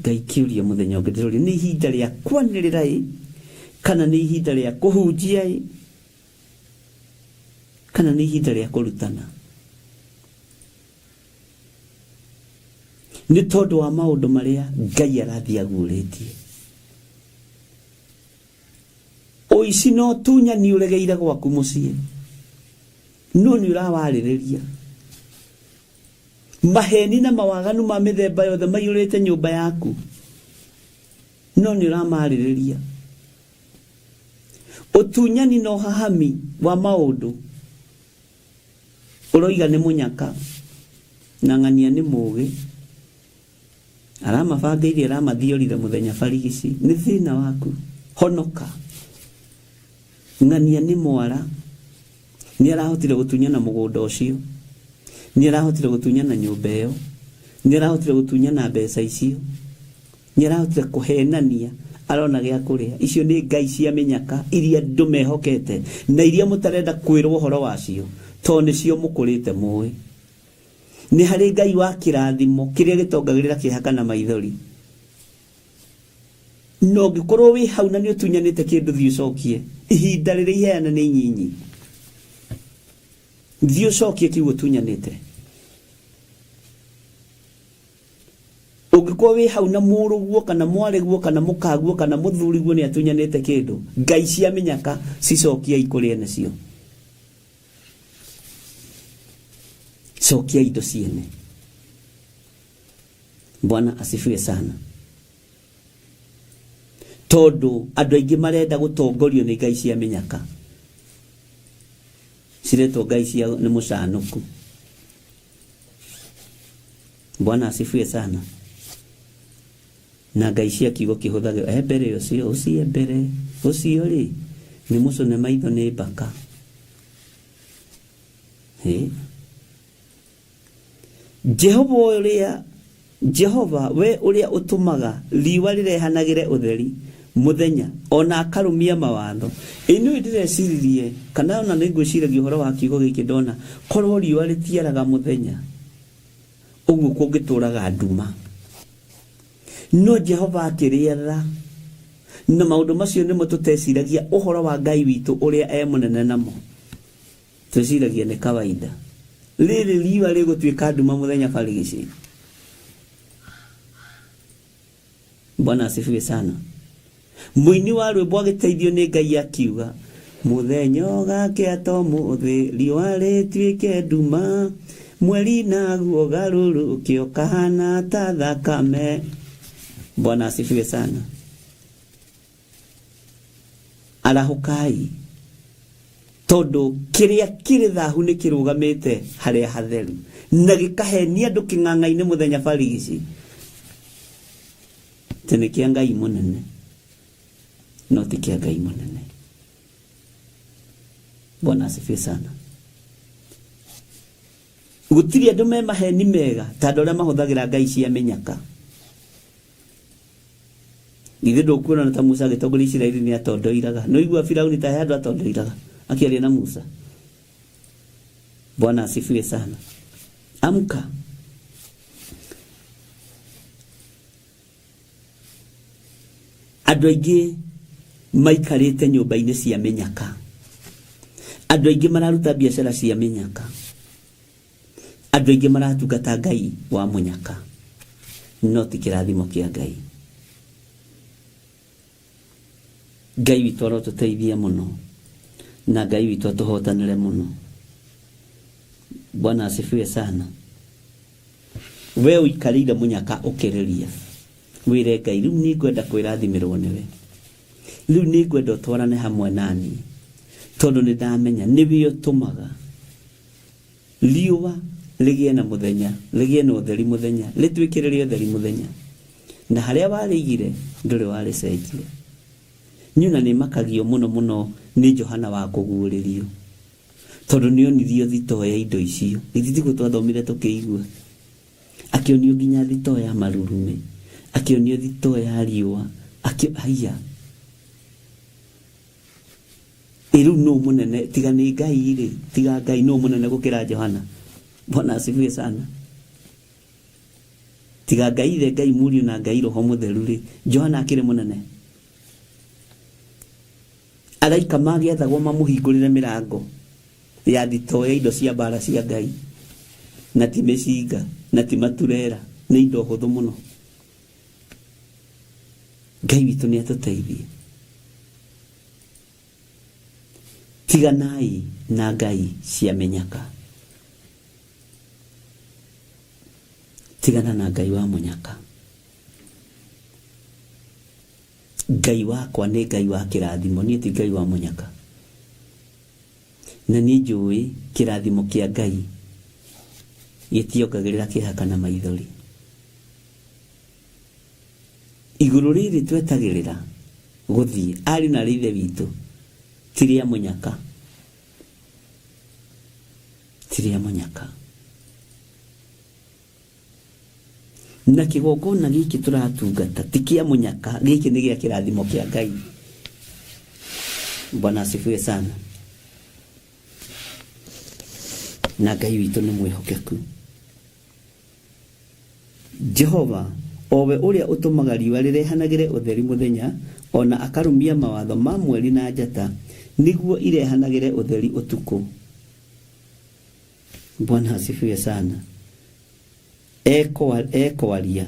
Ngai kĩũria mũthenya ũngĩ, ndĩroririe nĩ ihinda rĩa kwanĩrĩra kana nĩ ihinda rĩa kũhunjia kana nĩ ihinda rĩa kũrutana. Nĩ tondũ wa maũndũ marĩa Ngai arathiĩ aguũrĩtie. Ũici no tunyani ũregeire gwaku mũciĩ, no nĩ ũrawarĩrĩria. Maheni na mawaganu ma mĩthemba yothe maiyũrĩte nyũmba yaku, no nĩ ũramarĩrĩria. Ũtunyani na ũhahami wa maũndũ, ũroiga nĩ mũnyaka na ng'ania nĩ mũũgĩ, aramabanga iria aramathiorire muthenya barigici ni thina waku honoka ng'ania ni mwara ni arahotire gutunyana mugunda ucio ni arahotire gutunyana nyumba iyo ni arahotire gutunyana mbeca icio ni arahotire kuhenania arona gya kuria icio ni ngai cia menyaka iria ndu mehokete na iria mutarenda kwirwo horo wacio to nicio mukurite muwe ni hari ngai wa kirathimo kiria gitongagirira kihaka na maithori no gikorwo wi hau na ni utunyanite kindu thio cokie ihinda riri iheana ni nyinyi thio cokie kiugo tunyanite ugikorwo wi hau na muruguo kana mwariguo kana mukaguo kana muthuriguo ni atunyanite kindu ngai cia menyaka cicokia ikurie nacio cokia indo ciene. Bwana asifiwe sana. Tondu andu aingi marenda gutongorio ni ngai cia menyaka ciretwo ngai cia ni mucanuku. Bwana asifiwe sana. Na ngai cia kiugo kihuthagio mbere ucio ucie mbere ucio ri ni mucone maitho ni mbaka Jehova we uria utumaga liwa rirehanagire utheri muthenya ona akarumia mawatho inu ndirecirie kana ona ningwiciragia uhoro wa kiugo giki ndona korwo liwa ritiaraga muthenya uguo kungituraga nduma no Jehova akiriera na maundu macio nimo tuteciragia uhoro wa ngai witu uria munene namo tuciragia ni kawaida riri liwa rigutwika nduma muthenya barigici. Bwana asifiwe sana. Muini wa rwimbo agiteithio ni ngai akiuga muthenya gake atomuthi liwa ritwike nduma mweri naguo garurukio kahana ta thakame. Bwana asifiwe sana. Arahukai tondu kiria kiri thahu ni kirugamite haria hatheru na gikahenia andu king'ang'a-ini muthenya barigici tene kia ngai munene no ti kia ngai munene. Bwana asifiwe sana. Gutiri andu me maheni mega tondu aria mahuthagira ngai cia menyaka. Ithe ndukuona na ta Musa agitongoria Isiraeli ni atondoiraga no igua Firauni ta andu atondoiraga akiaria na Musa. Bwana asifiwe sana. Amka. Andu aingi maikarite nyumba-ini cia menyaka. Andu aingi mararuta biashara cia menyaka. Andu aingi maratungata ngai wa munyaka no ti kirathimo kia ngai. Ngai witu arotuteithia muno na ngai witu atuhotanire muno. Bwana asifiwe sana. We uikarire munyaka ukiriria wire ngai riu ni ngwenda kwirathimirwo niwe riu ni ngwenda utwarane hamwe nani tondu ni ndamenya niwe utumaga liwa ligie na muthenya ligie na utheri muthenya litwikiririe utheri muthenya na haria warigire nduri waricenjia. Nyuna ni makagio muno ni Johana wa kuguririo tondu ni onithio thito ya indo icio ithithigo twathomire tukiigua akionio nginya thito ya marurume akionio thito ya riwa haya iru no munene tiga ni ngai ri tiga ngai no munene gukira Johana. Bwana asifiwe sana. Tiga ngai ire ngai muri na ngai roho mutheru ri Johana akire munene. Araika magiethagwo mamuhingurire mirango ya thito ya indo cia bara cia ngai na ti mecinga na ti maturera ni indo huthu muno. Ngai witu ni atuteithie. Tiganai na ngai cia menyaka. Tigana na ngai wa munyaka. Ngai wakwa ni ngai wa kirathimo ni ti ngai wa munyaka. Na ni njui kirathimo kia ngai gitiongagirira kihaka na maithori. iguru riri twetagirira guthii ari na rithe witu tiria munyaka na kigogona giki turatungata tikia munyaka giki ni gia kirathimo kia Ngai. Bwana asifiwe sana. Na Ngai witu ni mwihokeku. Jehova owe uria utumaga riwa rirehanagire utheri muthenya ona akarumia mawatho ma mweri na njata niguo irehanagire utheri utuku. Bwana asifiwe sana. Ekoaria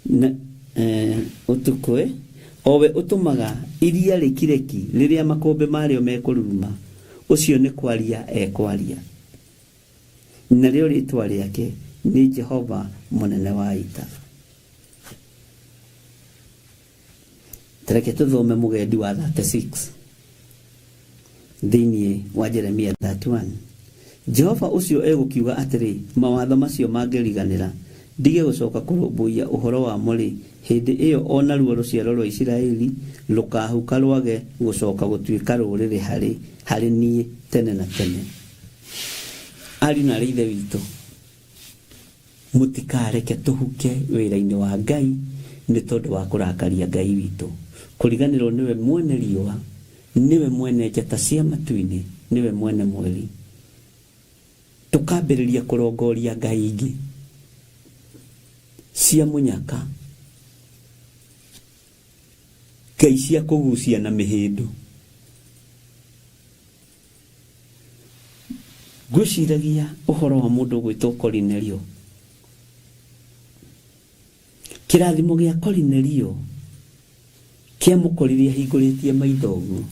na utuku owe utumaga iria rikireki riria makombe mario mekuruma ucio ni kwaria ekwaria na rio ritwa riake ni Jehova munene wa ita. Tereke tuthome mugendi wa 36 thiini wa Jeremia 31. Jehova ucio egukiuga atiri mawatho macio mangeriganira ndige gucoka kurumbuia uhoro wa muri hindi iyo ona ruo ruciaro rwa Isiraeli rukahuka rwage gucoka gutuika ruriri hari nie tene na tene. Ari na rithe witu mutikareke tuhuke wira-ini wa Ngai ni tondu wa kurakaria Ngai witu. Kuriganirwo niwe mwene riua, niwe mwene njata cia matu-ini, niwe mwene mweri. Tukambiriria kurongoria Ngai ingi cia munyaka, Ngai cia kugucia na mihindu. Gwiciragia uhoro wa mundu gwitwo Kornelio. Kirathimo gia Kornelio kiamukoririe hinguritie maitho uguo.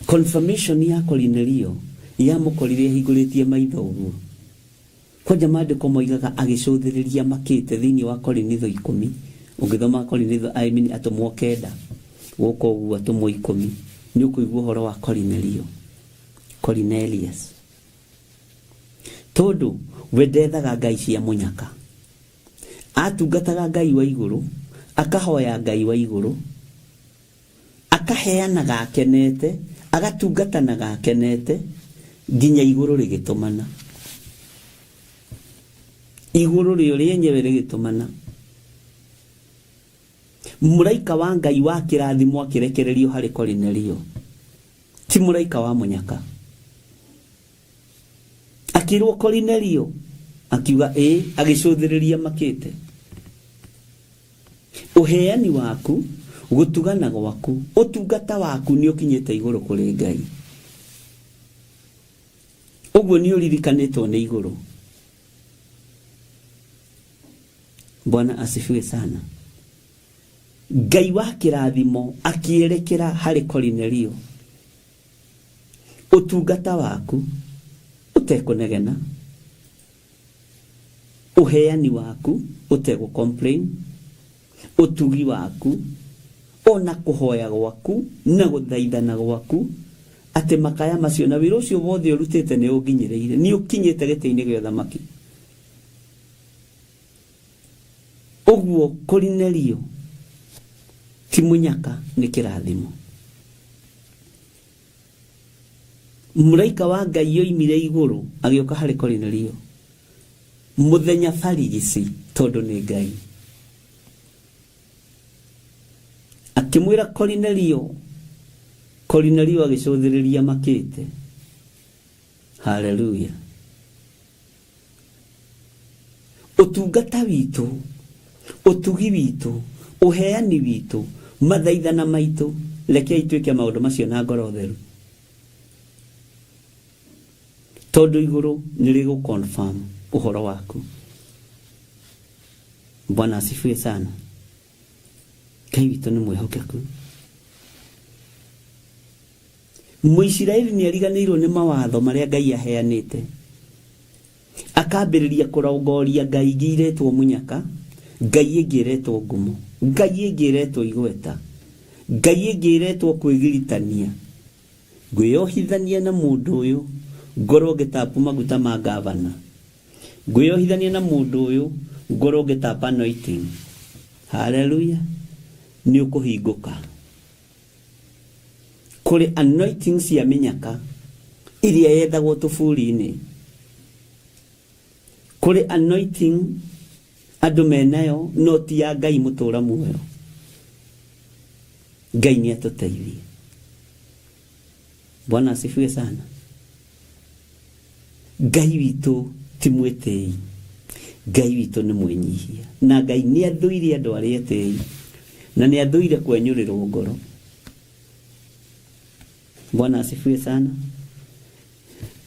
Confirmation ya Kornelio yamukoririe hinguritie maitho uguo. Kwaja maandiko moigaga agicuthiriria makite thiini wa Korintho 10. Ungithoma Korintho atumwo 9 guko uguo atumwo 10 ni ukuigua horo wa Cornelius. Tondu wedethaga Ngai cia munyaka, atungataga Ngai wa iguru, akahoya Ngai wa iguru, akaheanaga akenete, agatungatanaga akenete nginya iguru rigitumana. Iguru rio rienyewe rigitumana. Muraika wa Ngai wa kirathimo akirekererio hari Kornelio, ti muraika wa munyaka. Akirwo Kornelio akiuga agicuthiriria makite. Uheani waku, gutugana gwaku, utungata waku ni ukinyete iguru kuri Ngai. Uguo ni uririkanitwo ni iguru. Bwana asifiwe sana. Ngai wa kirathimo akierekera hari Kornelio. Utungata waku utekunegena, uheani waku utegu complain, utugi waku ona kuhoya gwaku na guthaithana gwaku ati makaya macio na wira ucio wothe urutite ni uginyireire, ni ukinyite gite-ini gya thamaki. Uguo Kornelio ti munyaka ni kirathimo. Muraika wa Ngai yoimire iguru agioka hari Kornelio muthenya farigisi tondu ni Ngai. Akimwira Kornelio agicuthiriria makite. Haleluya. Utungata witu, utugi witu, uheani witu, mathaithana maitu, reke ituike maundu macio na ngoro theru. Tondu iguru nirigo confirm uhoro waku. Bwana asifiwe sana. Ngai witu ni mwihokeku. Muisiraeli ni ariganirwo ni mawatho maria Ngai aheanite. Akambiriria kurongoria Ngai giretwo munyaka, Ngai giretwo ngumo, Ngai giretwo igweta, Ngai giretwo kwigiritania. Gwiyohithania na mundu uyu ngoro gitapu maguta ma gavana. Gwiyohithania na mundu uyu ngoro gitapa anointing. haleluya ni ukuhinguka kuri anointing cia minyaka iria yethagwo tufuri-ini kuri anointing andu menayo no ti ya Ngai mutura muoyo. Ngai ni atuteithie. Bwana asifiwe sana. Ngai witu ti mwitei, Ngai witu ni mwenyihia, na Ngai ni athuire andu aria etei, na ni athuire kwenyurirwo ngoro. Bwana asifiwe sana.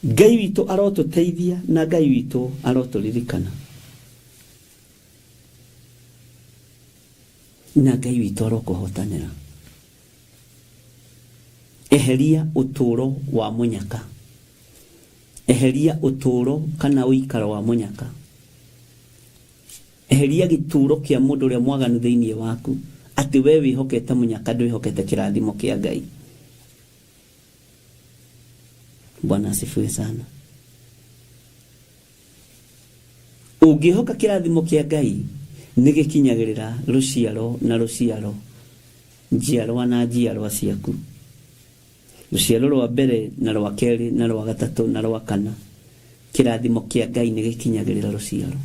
Ngai witu arotuteithia na Ngai witu aroturirikana. Na Ngai witu arokuhotanira. Eheria uturo wa munyaka. Eheria uturo kana uikaro wa munyaka. Eheria gituro kia mundu uria mwaganu thiini waku ati we wihokete munyaka ndwihokete kirathimo kia Ngai. Bwana asifiwe sana. Ungihoka kirathimo kia Ngai nigikinyagirira ruciaro na ruciaro, njiarwa na njiarwa ciaku. Ruciaro rwa mbere na rwa keri na rwa gatatu na rwa kana, kirathimo kia Ngai nigikinyagirira ruciaro.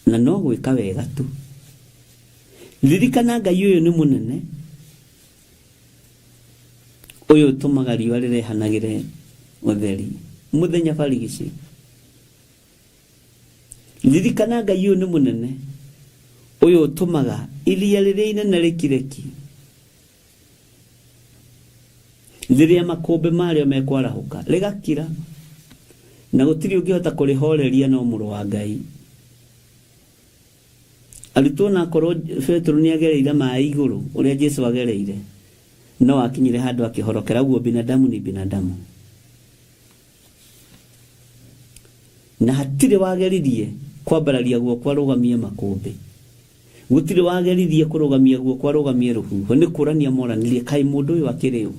Na no gwika wega tu. Ririkana Ngai uyu ni munene, uyu tumaga riũa rirehanagire utheri muthenya barigici. Ririkana Ngai uyu ni munene, uyu tumaga iria riria inene rikireki, riria makombe mario mekwarahuka rigakira, na gutiri ungihota kurihoreria no muru wa Ngai. Arutwo na korwo Petro ni agereire mai iguru uria Jesu agereire, no akinyire handu akihorokera guo binadamu ni binadamu. Na hatire wageririe kwambararia guo kwarugamia makombe, gutire wageririe kurugamia guo kwarugamia ruhuho, ni kurania moranirie kai mundu uyu akiriu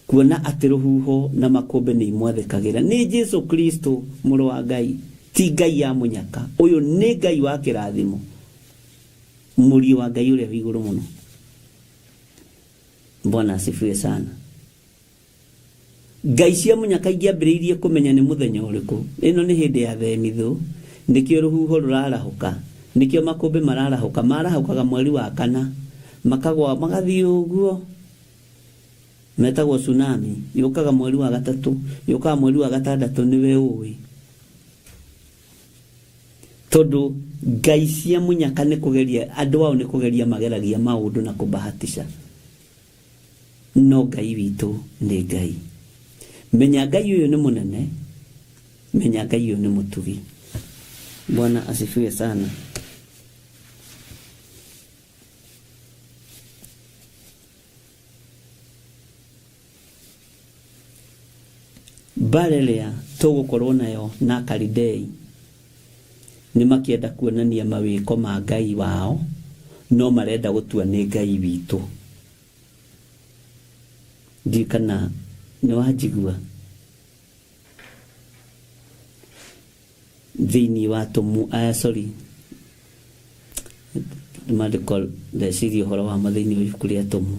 kuona ati ruhuho na makombe ni imwathekagira. Ni Jesu Kristo muru wa Ngai, ti Ngai ya munyaka. Uyu ni Ngai wa kirathimo, muri wa Ngai uria wiguru muno. Bwana asifiwe sana. Ngai cia munyaka ingiambiriirie kumenya ni muthenya uriku. Ino ni hindi ya themithu, nikio ruhuho rurarahuka, nikio makombe mararahuka, marahukaga mweri wa kana, makagwa magathii uguo, metagwo tsunami. Yukaga mweri wa gatatu, yukaga mweri wa gatandatu, niwe uwi. Tondu Ngai cia munyaka ni kugeria andu ao, ni kugeria mageragia maundu na kubahatisha. No Ngai witu ni Ngai. Menya Ngai uyu ni munene, menya Ngai uyu ni mutugi. Bwana asifiwe sana. Barelea tugukorwo nayo na Kalidei ni makienda kuonania mawiko ma Ngai wao, no marenda gutua ni Ngai witu. Dikana ni wajigua thini wa tumu medical the city horo wa mathini wa ibuku ria tumu,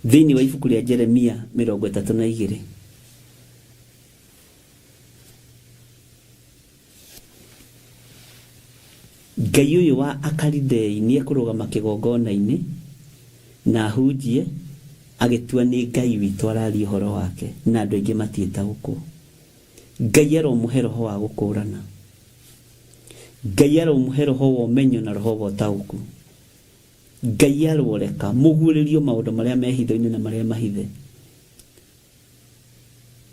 thini wa ibuku ria Jeremia 32. Ngai uyu wa Akalidei ni ekurugama kigongona-ini na ahunjie agitua ni Ngai witu arari horo wake, na andu aingi matieta guku. Ngai aromuhe roho wa gukurana, Ngai aromuhe roho wa umenyo na roho wa utauku. Ngai aroreka muguririo maundu maria mehitho-ini na maria mahithe.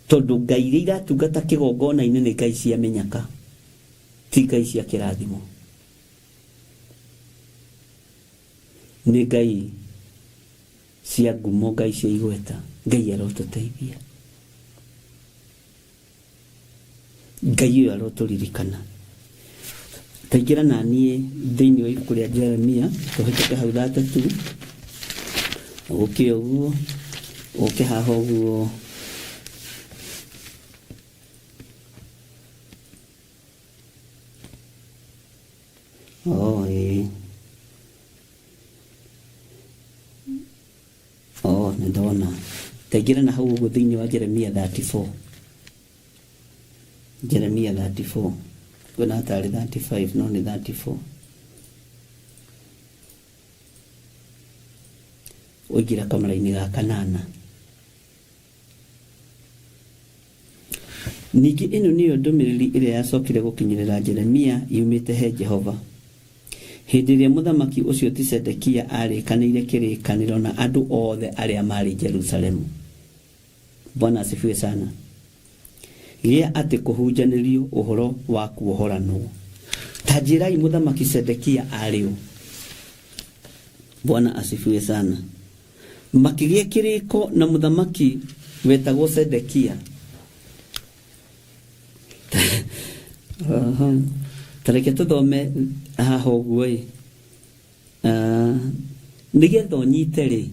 Tondu Ngai iria iratungata kigongona-ini ni Ngai cia menyaka, ti Ngai cia kirathimo. Ni Ngai cia ngumo, Ngai cia igweta. Ngai arotuteithia, Ngai uyu aroturirikana. Taingira na nie thiini wa ibuku ria Jeremia, tuhitũke hau 3, uke uguo, uke haha uguo. Ndona tagira na hau uguo thiini wa Jeremia 34. Jeremia 34 kuna hatari 35 no ni 34. Ogira kamera-inĩ ga kanana. Ningĩ ĩno nĩyo ndũmĩrĩri ĩrĩa yacokire gũkinyĩrĩra Jeremia yumĩte he Jehova. Hĩndĩ ĩrĩa mũthamaki ũcio ti Sedekia arĩkanĩire kĩrĩkanĩro na andũ othe arĩa marĩ Jerusalemu. Bwana asifiwe sana. Gĩa atĩ kũhunjanĩrio ũhoro wa kuohoranwo. Ta njĩrai mũthamaki Sedekia arĩ ũ? Bwana asifiwe sana. Makĩgĩa kĩrĩko na mũthamaki wetagwo Sedekia. Tareke tuthome haha ũguo nĩgetha ũnyite rĩ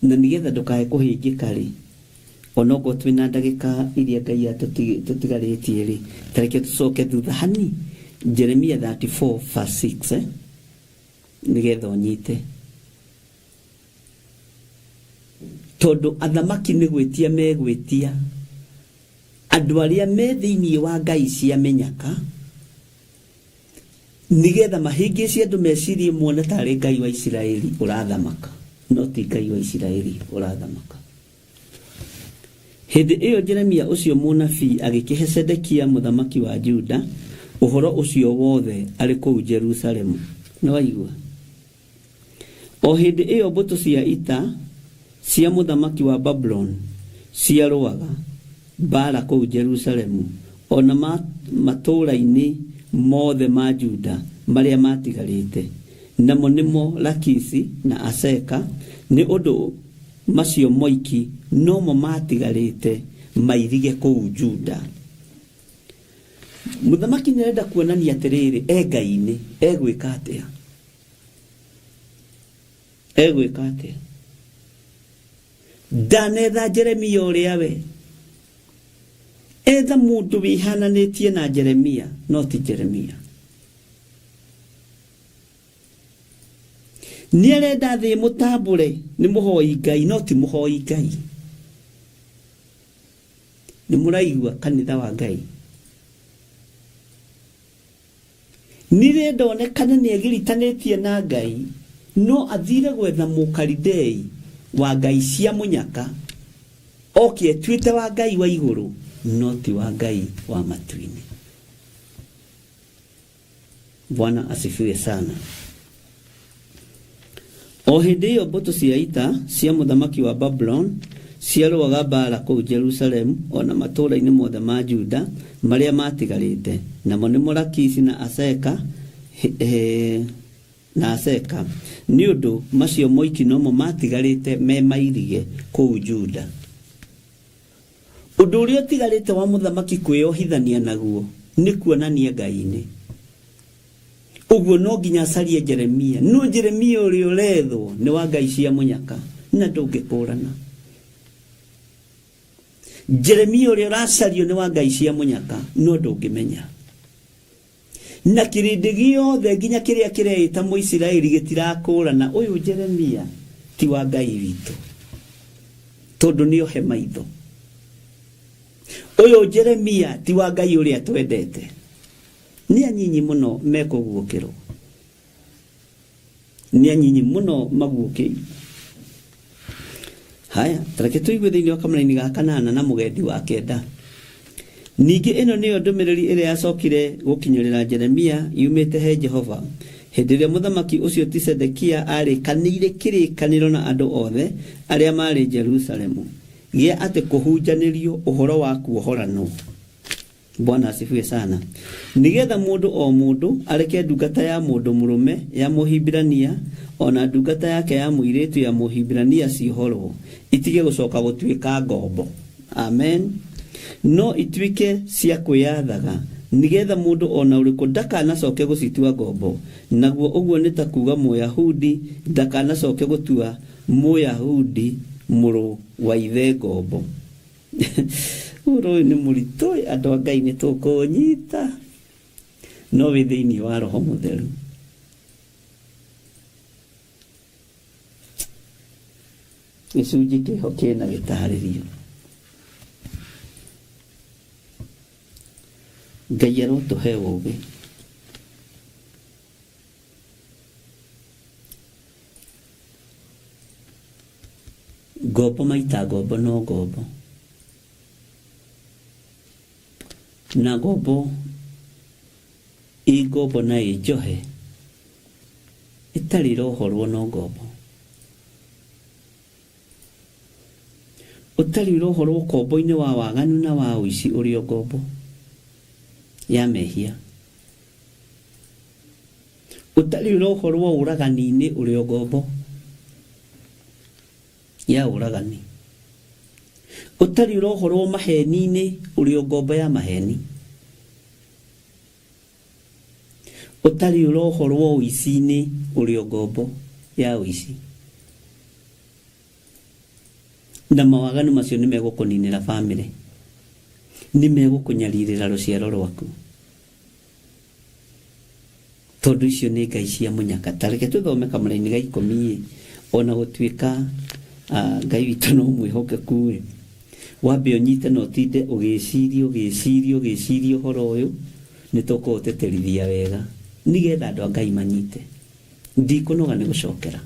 na nĩgetha ndũkae kũhĩngĩka rĩ onogo twĩna ndagĩka iria Ngai tũtigarĩtie rĩ tareke tũcoke thutha hani Jeremia 34 verse 6 nĩgetha ũnyite tondũ athamaki nĩ gwĩtia megwĩtia andũ arĩa me thĩinĩ wa Ngai cia menyaka nĩgetha mahĩngĩcie andũ mecirie muone tarĩ Ngai wa Isiraeli ũrathamaka no ti Ngai wa Isiraeli ũrathamaka. Hĩndĩ ĩyo Jeremia ũcio mũnabii agĩkĩhe Sedekia mũthamaki wa Juda ũhoro ũcio wothe arĩ kũu Jerusalemu. Nĩ waigua? O hĩndĩ ĩyo mbũtũ cia ita cia mũthamaki wa Babylon ciarũaga bara kũu Jerusalemu ona matũũra-inĩ mothe ma Juda marĩa matigarĩte namo nĩmo Lakisi na Aseka nĩ ũndũ macio moiki nomo matigarĩte mairige kũu Juda. Mũthamaki nĩarenda kuonania atĩrĩrĩ Ngai-inĩ egwĩka atĩa? Egwĩka atĩa? Ndanetha Jeremia ũrĩa we etha mũndũ wĩhananĩtie na Jeremia no ti Jeremia. Nĩarenda thĩ mũtambũre nĩ mũhoi Ngai no ti mũhoi Ngai. Nĩ mũraigua kanitha wa Ngai? Nĩrenda onekane nĩagiritanĩtie na Ngai no athire gwetha mũkaridei wa Ngai cia mũnyaka oke tuĩte wa Ngai wa igũrũ no ti wa Ngai wa matu-inĩ. Bwana asifiwe sana. O hĩndĩ ĩyo mbũtũ cia ita cia mũthamaki wa Babylon ciarũaga bara kũu Jerusalemu ona matũũra-inĩ mothe ma Juda marĩa matigarĩte namo nĩmo Lakisi na Aseka nĩ ũndũ macio moiki nomo matigarĩte me mairige kũu Juda. Ũndũ ũrĩa ũtigarĩte wa mũthamaki kwĩyohithania naguo nĩ kuonania Ngai-inĩ. Ũguo no nginya acarie Jeremia no Jeremia ũrĩa ũrethwo nĩ wa Ngai cia mũnyaka na ndũngĩkũrana. Jeremia ũrĩa ũracario nĩ wa Ngai cia mũnyaka no ndũngĩmenya. Na kĩrĩndĩ gĩothe nginya kĩrĩa kĩreĩta Mũisiraeli gĩtirakũrana ũyũ Jeremia ti wa Ngai witũ tondũ nĩohe maitho. Ũyũ Jeremia ti wa Ngai ũrĩa twendete. Nĩ anyinyi mũno mekũguũkĩrwo. Nĩ anyinyi mũno maguũkĩirwo. Haya, tareke tũigue thĩinĩ wa kamera-inĩ ga kanana na mũgendi wa kenda. Ningĩ ĩno nĩyo ndũmĩrĩri ĩrĩa yacokire gũkinyĩrĩra Jeremia yumĩte he Jehova. Hĩndĩ ĩrĩa mũthamaki ũcio ti Sedekia arĩkanĩire kĩrĩkanĩro na andũ othe arĩa marĩ Jerusalemu. Gĩa atĩ kũhunjanĩrio ũhoro wa kuohoranwo. Bwana asifiwe sana. Nĩgetha mũndũ o mũndũ areke ndungata ya mũndũ mũrũme ya Mũhibirania ona ndungata yake ya mũirĩtu ya Mũhibirania ciohorwo itige gũcoka gũtuĩka ngombo. Amen. No ituĩke cia kwĩyathaga nĩgetha mũndũ ona ũrĩkũ ndakanacoke gũcitua ngombo. Naguo ũguo nĩ ta kuuga Mũyahudi ndakanacoke gũtua Mũyahudi mũrũ wa ithe ngombo. Ũrũĩ nĩ mũritũ andũ a Ngai nĩ tũkũnyita. no wĩ thĩinĩ wa Roho Mũtheru. Gĩcunjĩ kĩho kĩna gĩtarĩrio. Ngai arotũhe ũũgĩ. Ngombo maita ngombo no ngombo. Na ngombo ĩ ngombo na ĩ njohe ĩtarĩ rohorwo no ngombo. Ũtarĩ rohorwo kombo-inĩ wa waganu na wa ũici ũrĩ o ngombo ya mehia. Ũtarĩ rohorwo ũragani-inĩ ũrĩ o ngombo ya ũragani. Ũtarĩ rohorwo maheni-inĩ ũrĩ o ngombo ya maheni. Ũtarĩ rohorwo ũici-inĩ ũrĩ o ngombo ya ũici. Na mawaganu macio nĩ megũkũninĩra bamĩrĩ, nĩ megũkũnyarirĩra rũciaro rwaku, tondũ icio nĩ ngai cia mũnyaka. Ta reke tũthome kamũra-inĩ ga 10 ona gũtuĩka Ngai witũ no mwĩhokeku ĩ, wambe ũnyite na ũtinde ũgĩciria ũhoro ũyũ, nĩ tũkũũteterithia wega nĩgetha andũ a Ngai manyite. Ndikũnoga nĩ gũcokera,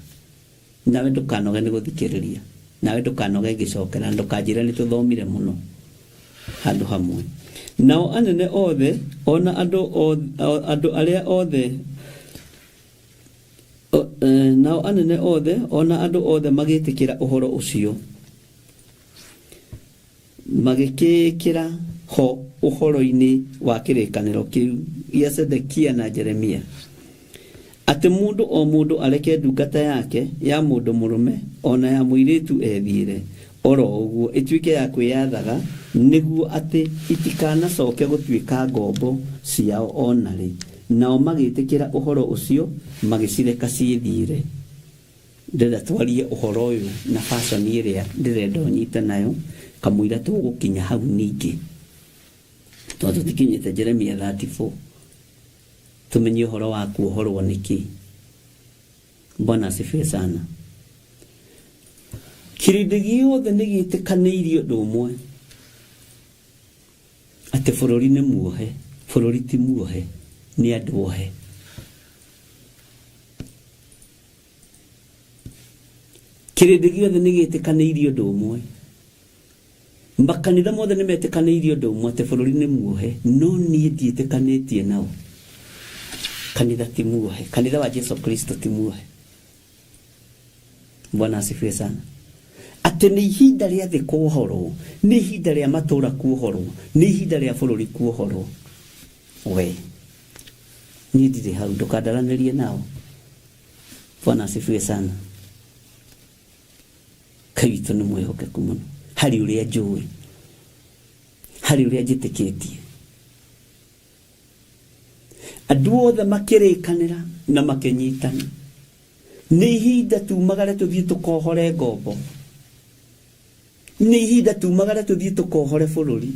nawe ndũkanoge nĩ gũthikĩrĩria, nawe ndũkanoge ngĩcokera, ndũkanjĩre nĩ tũthomire mũno handũ hamwe. Nao anene othe ona andũ arĩa othe nao anene othe ona andũ othe magĩtĩkĩra ũhoro ũcio, magĩkĩkĩra ho ũhoro-inĩ wa kĩrĩkanĩro kĩu gĩa Zedekia na Jeremia, atĩ mũndũ o mũndũ areke ndungata yake ya mũndũ mũrũme ona ya mũirĩtu ethiĩre oro ũguo, ĩtuĩke ya kwĩyathaga, nĩguo atĩ itikanacoke gũtuĩka ngombo ciao onarĩ. Nao magĩtĩkĩra ũhoro ũcio magĩcireka ciĩthiĩre. Ndĩrenda twarie ũhoro ũyũ na fashion ĩrĩa ndĩrenda ũnyite nayo, kamũira tũgũkinya hau ningĩ, tondũ tũtikinyĩte Jeremia 34 tumenye ũhoro wa kuohorwo nĩkĩ. Bwana asifiwe sana. Kĩrĩndĩ gĩothe nĩ gĩtĩkanĩirie ũndũ ũmwe, atĩ bũrũri nĩ muohe. Bũrũri ti muohe, nĩ andũ ohe. Kĩrĩndĩ gĩothe nĩ gĩtĩkanĩirie ũndũ ũmwe, makanitha mothe nĩ metĩkanĩirie ũndũ ũmwe, atĩ bũrũri nĩ muohe, no niĩ ndiĩtĩkanĩtie nao. Kanitha ti muohe, kanitha wa Jesu Kristo ti muohe. Bwana asifiwe sana. Atĩ nĩ ihinda rĩa thĩ kuohorwo, nĩ ihinda rĩa matũũra kuohorwo, nĩ ihinda rĩa bũrũri kuohorwo. We niĩ ndirĩ hau, ndũkandaranĩrie nao. Bwana asifiwe sana. Ngai witũ nĩ mwĩhokeku mũno harĩ ũrĩa njũĩ, harĩ ũrĩa njĩtĩkĩtie. Andũ othe makĩrĩkanĩra na makĩnyitana, nĩ ihinda tumagare tũthiĩ tũkohore ngombo, nĩ ihinda tumagare tũthiĩ tũkohore bũrũri.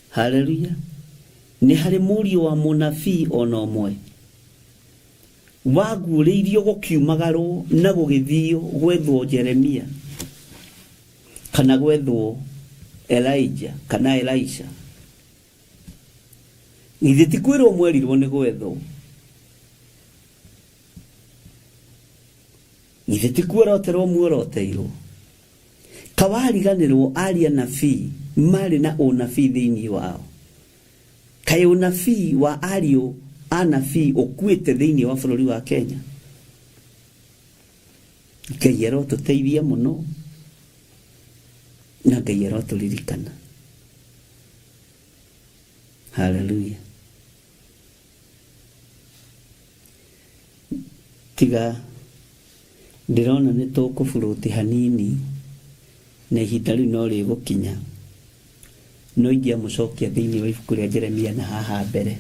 Haleluya. Nĩ harĩ mũriũ wa mũnabii ona ũmwe waguũrĩirio gũkiumagarwo na gũgĩthiio gwethwo Jeremia kana gwethwo Elijah kana Elisha. Githĩ ti kwĩrwo mwerirwo nĩ gwethwo? Githĩ ti kuoroterwo muoroteirwo? Kawariganĩrwo aria nabii marĩ na ũnabii thĩinĩ wao. Kaĩ ũnabii wa ariũ anabii ũkuĩte thĩinĩ wa bũrũri wa Kenya? Ngai arotũteithia mũno na Ngai arotũririkana. Haleluya. Tiga ndĩrona nĩ tũkũburuti hanini na ihinda rĩu no rĩgũkinya, no ingĩamũcokia thĩinĩ wa ibuku rĩa Jeremia na haha mbere,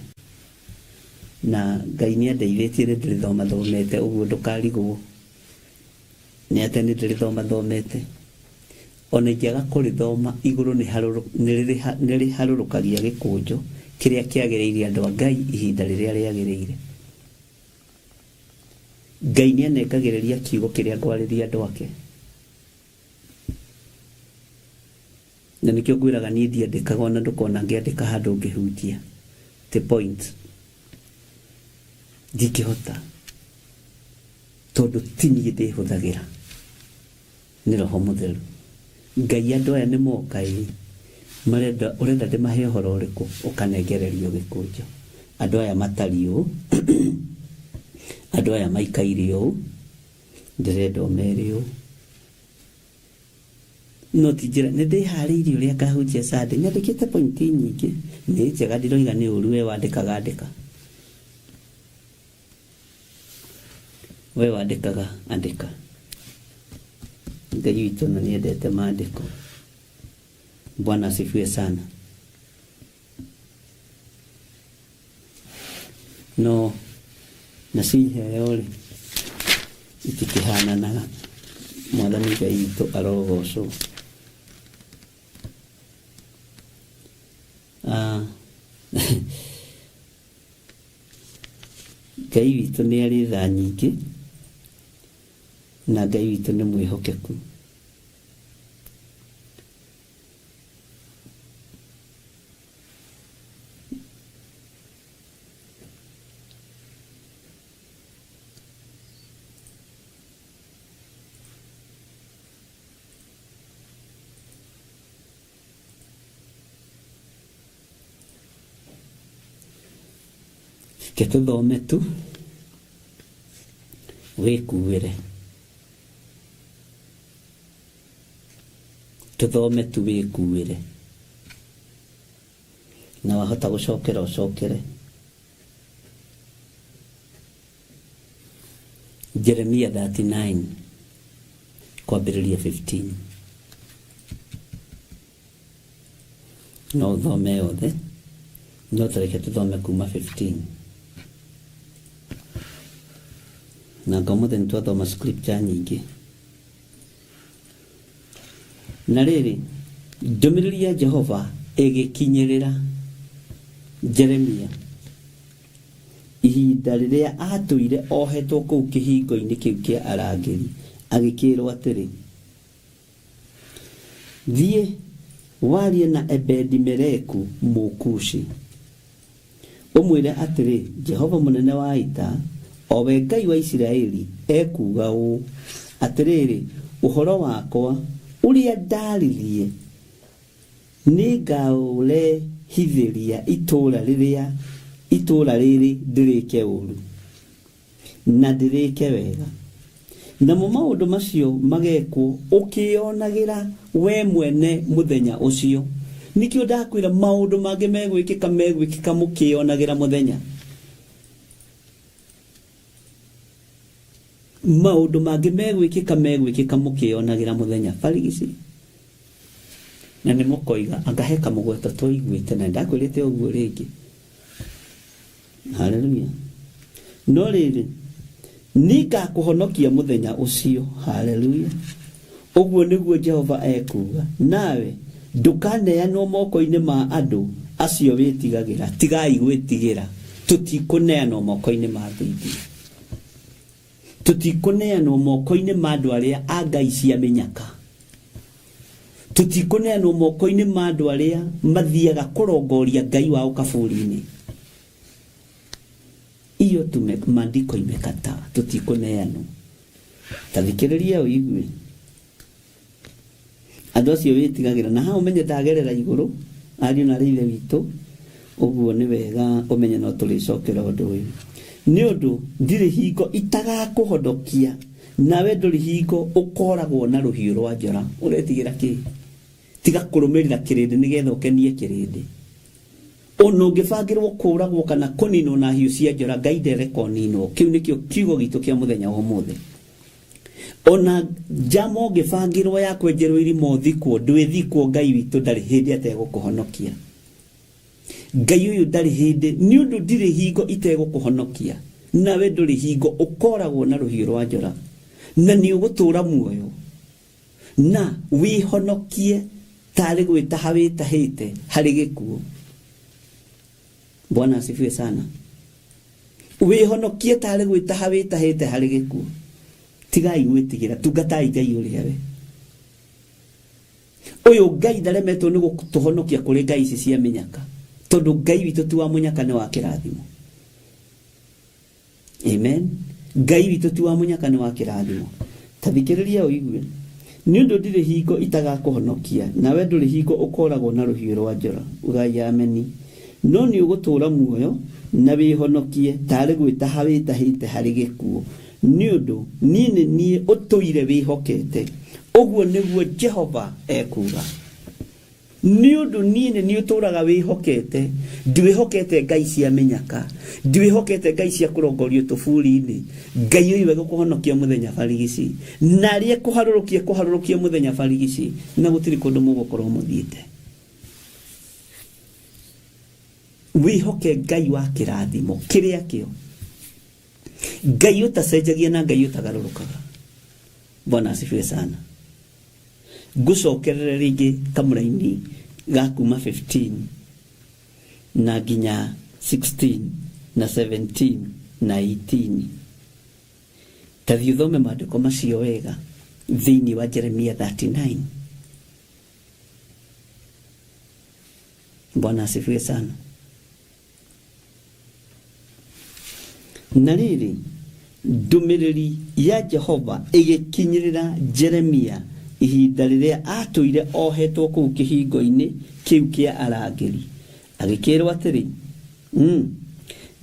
na Ngai nĩ andeithĩtie nĩ ndĩrĩthomete ũguo ndũkarigwo nĩ atĩ nĩ ndĩrĩthomete. ona ingĩaga kũrĩthoma igũrũ nĩ rĩharũrũkagia gĩkũnjo kĩrĩa kĩagĩrĩire andũ a Ngai ihinda rĩrĩa rĩagĩrĩire. Ngai nĩ anengagĩrĩria kiugo kĩrĩa ngwarĩria andũ ake. Na nĩkĩo ngwĩraga niĩ ndiandĩkaga ona ndũkona ngĩandĩka handũ ngĩhunjia. The point. Ndingĩhota. Tondũ ti niĩ ndĩhũthagĩra. Nĩ Roho Mũtheru. Ngai andũ aya nĩ mokai. Ũrenda ndĩmahe ũhoro ũrĩkũ ũkanengererio gĩkũnjo. Andũ aya matari ũũ. Andũ aya maikaire ũũ. Ndĩrenda ũmere ũũ. No ti njĩra nĩ ndĩharĩirie ũrĩa ngahunjia Sunday. Nyandĩkĩte pointi nyingĩ. Nĩ njega ndiroiga nĩ ũru we wandĩkaga andĩka. We wandĩkaga andĩka. Ngai witũ na nĩendete maandĩko. Bwana asifiwe sana. No nasiheo rĩ itikĩhananaga. Mwathani Ngai witũ arogocwo. Ngai witũ nĩ arĩ tha nyingĩ na Ngai witũ nĩ mwĩhokeku. Ke tũthome tu wĩkuĩre. Tũthome tu wĩkuĩre. Na wahota gũcokera ũcokere. Jeremia 39 kwambĩrĩria 15. No ũthome yothe. No tũreke tũthome kuma 15. Na ngomuthi nĩtwathoma scripture nyingĩ. Na rĩrĩ ndũmĩrĩri ya Jehova ĩgĩkinyĩrĩra Jeremia ihinda rĩrĩa atũire ohetwo kũu kĩhingo-inĩ kĩu kĩa arangĩri, agĩkĩrwo atĩrĩ, thiĩ warie na Ebedi-Meleku Mũkushi, ũmwĩre atĩrĩ, Jehova mũnene wa ita, o we Ngai wa Isiraeli, ekuga ũũ atĩrĩrĩ, ũhoro wakwa ũrĩa ndaririe nĩ ngaũrehithĩria itũũra rĩrĩ ndĩrĩke ũru na ndĩrĩke wega. Namo maũndũ macio magekwo ũkĩonagĩra we mwene mũthenya ũcio. Nĩkĩo ndakwĩra maũndũ mangĩ megwĩkĩka mũkĩonagĩra mũthenya. Maũndũ mangĩ megwĩkĩka mũkĩonagĩra mũthenya. Barigisi. Na nĩ mũkoiga angahe kamũgweta tũiguĩte na ndakwĩrĩte ũguo rĩngĩ. Haleluya. No rĩrĩ nĩngakũhonokia mũthenya ũcio. Haleluya. Ũguo nĩguo Jehova ekuga. Nawe ndũkaneanwo moko-inĩ ma andũ acio wĩtigagĩra. Tigai gwĩtigĩra. Tũtikũneanwo moko-inĩ ma andũ aingĩ. Tũtikũneanwo moko-inĩ ma andũ arĩa a ngai cia mĩnyaka. Tũtikũneanwo moko-inĩ ma andũ arĩa mathiaga kũrongoria Ngai wao kaburi-inĩ. Iyo maandiko imekataa. Tũtikũneanwo. Tathikĩrĩria ũigue. Andũ acio wĩtigagĩra na hau ũmenye ndagerera igũrũ ariũ na ithe witũ. Ũguo nĩ wega ũmenye no tũrĩcokera ũndũ ũyũ. Nĩ ũndũ ndirĩ hingo itagakũhonokia, nawe ndũrĩ hingo ũkoragwo na rũhiũ rwa njora. Ũretigĩra kĩ? Tiga kũrũmĩrĩra kĩrĩndĩ nĩgetha ũkenie kĩrĩndĩ. Ona ũngĩbangĩrwo kũragwo kana kũninwo na hiũ cia njora, Ngai nderekũninwo. Kĩu nĩkĩo kiugo gitũ kĩa mũthenya wa ũmũthĩ. Ona njama ũngĩbangĩrwo ya kwenjerwo irima ũthikwo, ndwĩthikwo, Ngai witũ ndarĩ hĩndĩ ategũkũhonokia. Ngai ũyũ ndarĩ hĩndĩ, nĩ ũndũ ndirĩ hingo itegũkũhonokia, nawe ndũrĩ hingo ũkoragwo na rũhiũ rwa njora, na nĩ ũgũtũũra muoyo, na wihonokie tari gwitaha witahite hari gikuo. Bwana asifiwe sana. Wihonokie tari gwitaha witahite hari gikuo. Tigai gwitigira tungatai Ngai uria we. Uyu Ngai ndaremetwo ni gutuhonokia kuri ngai ici cia minyaka, tondu Ngai witu ti wa munyaka ni wa kirathimo. Amen. Ngai witu ti wa munyaka ni wa kirathimo. Tathikiriria uigue ni undu ndire hingo itagakuhonokia, nawe nduri hingo ukoragwo na ruhiu rwa njora. Ugai ameni. No ni ugutura muoyo na wihonokie tari gwitaha witahite hari gikuo, ni undu nie utuire wihokete. Oguo niguo Jehova ekuga. Ni undu nie uturaga wihokete, ndiwihokete ngai cia minyaka, ndiwihokete ngai cia kurongorio tuburi-ini. Ngai uyu gukuhonokia muthenya barigici, na rie kuharurukia muthenya barigici, na gutiri kundu mugukorwo muthiite. Wihoke Ngai wa kirathimo kiria kio. Ngai utacenjagia na Ngai utagarurukaga. Bwana asifiwe sana. Gucokerere ringi kamuraini ga kuma 15 na ginya 16 na 17 na 18. Tathi uthome maandiko macio wega thiini wa Jeremia 39. Bwana asifiwe sana. Na riri ndumiriri ya Jehova igikinyirira Jeremia ihinda riria atuire ohetwo kuu kihingo-ini kiu kia arangiri, agikirwo atiri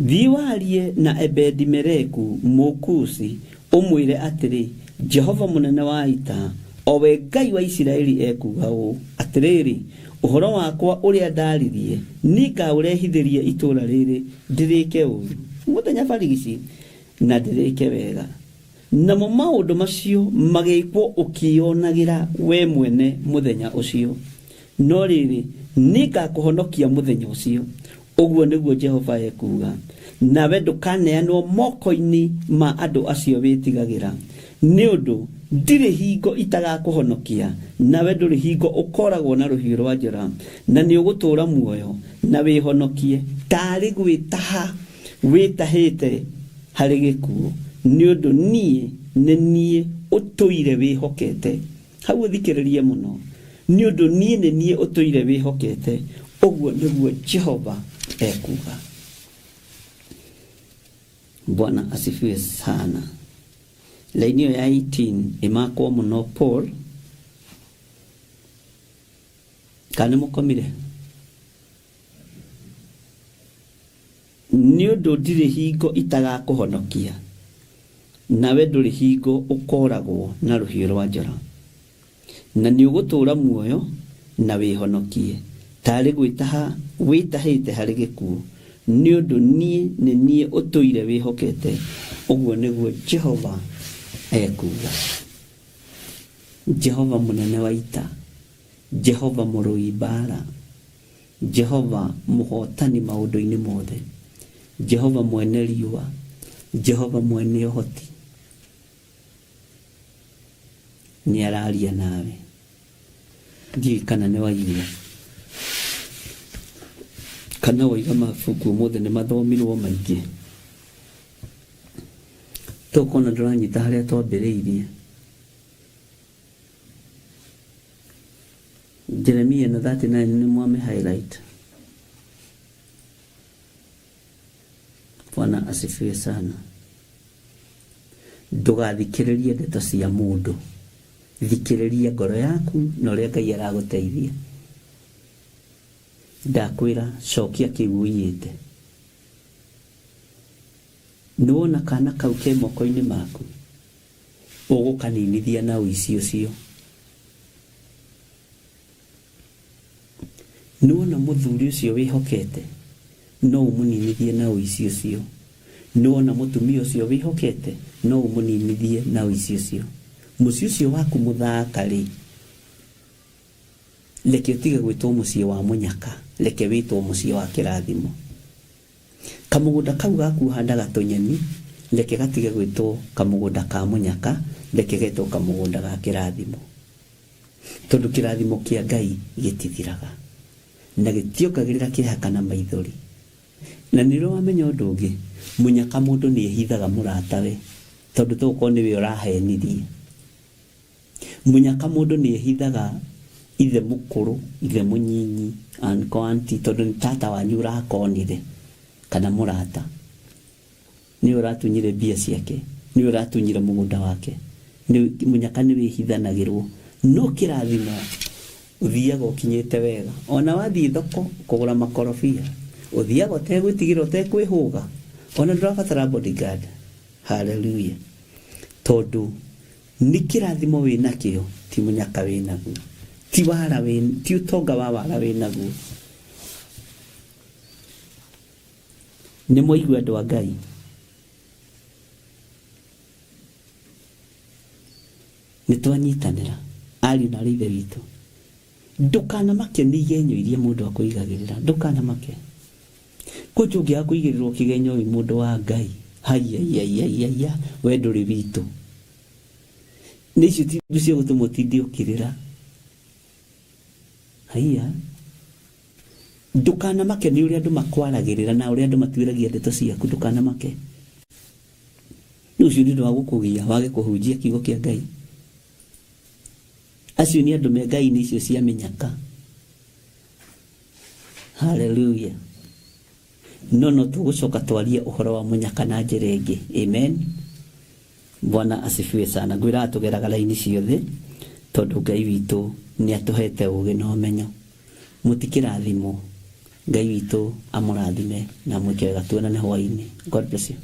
thiwarie na Ebedi-Meleku Mukusi umwire atiri, Jehova munene wa ita, owe Ngai wa Isiraeli ekuga uu atiriri, uhoro wakwa uria ndaririe ni ngaurehithirie itura riri ndirike uru muthenya barigici na ndirike wega. Namo maundu macio magikwo ukionagira we mwene muthenya ucio, no riri nikakuhonokia muthenya ucio. Uguo niguo Jehova ekuga. Nawe ndukaneanwo moko-ini ma andu acio witigagira, ni undu ndiri hingo itagakuhonokia, nawe nduri hingo ukoragwo na ruhiu rwa njora, na ni ugutura muoyo na wihonokie tari gwitaha witahite hari gikuo, ni undu nie utuire wihokete. Hau thikiririe muno, ni undu nie utuire wihokete. Uguo niguo Jehova ekuga. Bwana asifiwe sana. Laini ya 18 imakwo muno Paul kana mukomire ni undu ndiri hingo itagakuhonokia, nawe nduri hingo ukoragwo na ruhiu rwa njora, na ni ugutura muoyo na wihonokie tari gwitaha witahite hari gikuo, ni undu nie utuire wihokete. Uguo niguo Jehova ekuga. Jehova munene wa ita, Jehova murui bara, Jehova muhotani maundu-ini mothe, Jehova mwene riua, Jehova mwene uhoti, ni araria nawe. Ndiĩ kana nĩ waigua kana waiga mabuku mothe nĩ mathomirwo maingĩ. Tũkona ndũranyita harĩa twambĩrĩirie. Jeremia na 39 nĩ mwame highlight. Bwana asifiwe sana. Ndũgathikĩrĩrie ndeto cia mũndũ, thikĩrĩria ngoro yaku na ũrĩa Ngai aragũteithia. Ndakwĩra cokia kĩu ũiyĩte. Nĩwona kana kau ke moko-inĩ maku, ũgũkaninithia na ũici ũcio. Nĩwona mũthuri ũcio wĩhokete, no ũmũninithie na ũici ũcio. Nĩwona mũtumia ũcio wĩhokete, no ũmũninithie na ũici ũcio. Mũciĩ ũcio waku mũthaka-rĩ, reke ũtige gwĩtwo mũciĩ wa mũnyaka, reke wĩtwo mũciĩ wa kĩrathimo. Kamũgũnda kau gaku handaga tũnyeni, reke gatige gwĩtwo kamũgũnda ka mũnyaka, reke getwo kamũgũnda ga kĩrathimo. tondu kirathimo kia Ngai gitithiraga na gitiokagirira kirehakana maithori. Na niro wamenya undu ungi, munyaka mundu ni ehithaga muratawe tondu tuko niwe urahenirie. Munyaka mundu ni ehithaga ithe mukuru, ithe munyinyi, anko anti tondu ni tata wanyu urakonire kana murata. Ni uratunyire bia ciake, ni uratunyire mugunda wake. Ni munyaka ni wihithanagirwo. No kirathimo uthiaga ukinyite wega. Ona wathii thoko kugura makorofia, uthiaga utegwitigira utekwihuga. Ona ndurabatara bodyguard. Hallelujah. Tondu ni kirathimo winakio, ti munyaka winaguo. Ti wara win, ti utonga wa wara winaguo. Ni muigua andu a Ngai. Nitwanyitanira ari na rithe witu. Ndukana make ni igenyo iria mundu akuigagirira. Ndukana make. Kujugia kuigirirwo kigenyo wi mundu wa Ngai. Haya we nduri witu. Nicio ti cio gutumutindi ukirira. Haya. Ndukana make ni uria andu makwaragirira na uria andu matwiragia ndeto ciaku. Ndukana make. Nucio ni ndo gukugia wage kuhunjia kiugo kia Ngai. Acio ni andu me Ngai ni icio cia menyaka. Hallelujah. No tugucoka twarie uhoro wa munyaka na njira ingi. Amen. Bwana asifiwe sana. Ngwira atugeraga laini ciothe tondu Ngai witu ni atuhete ugi na umenyo. Mutikirathimo. Ngai witu amurathime na mwike wega tuonane hwaini. God bless you.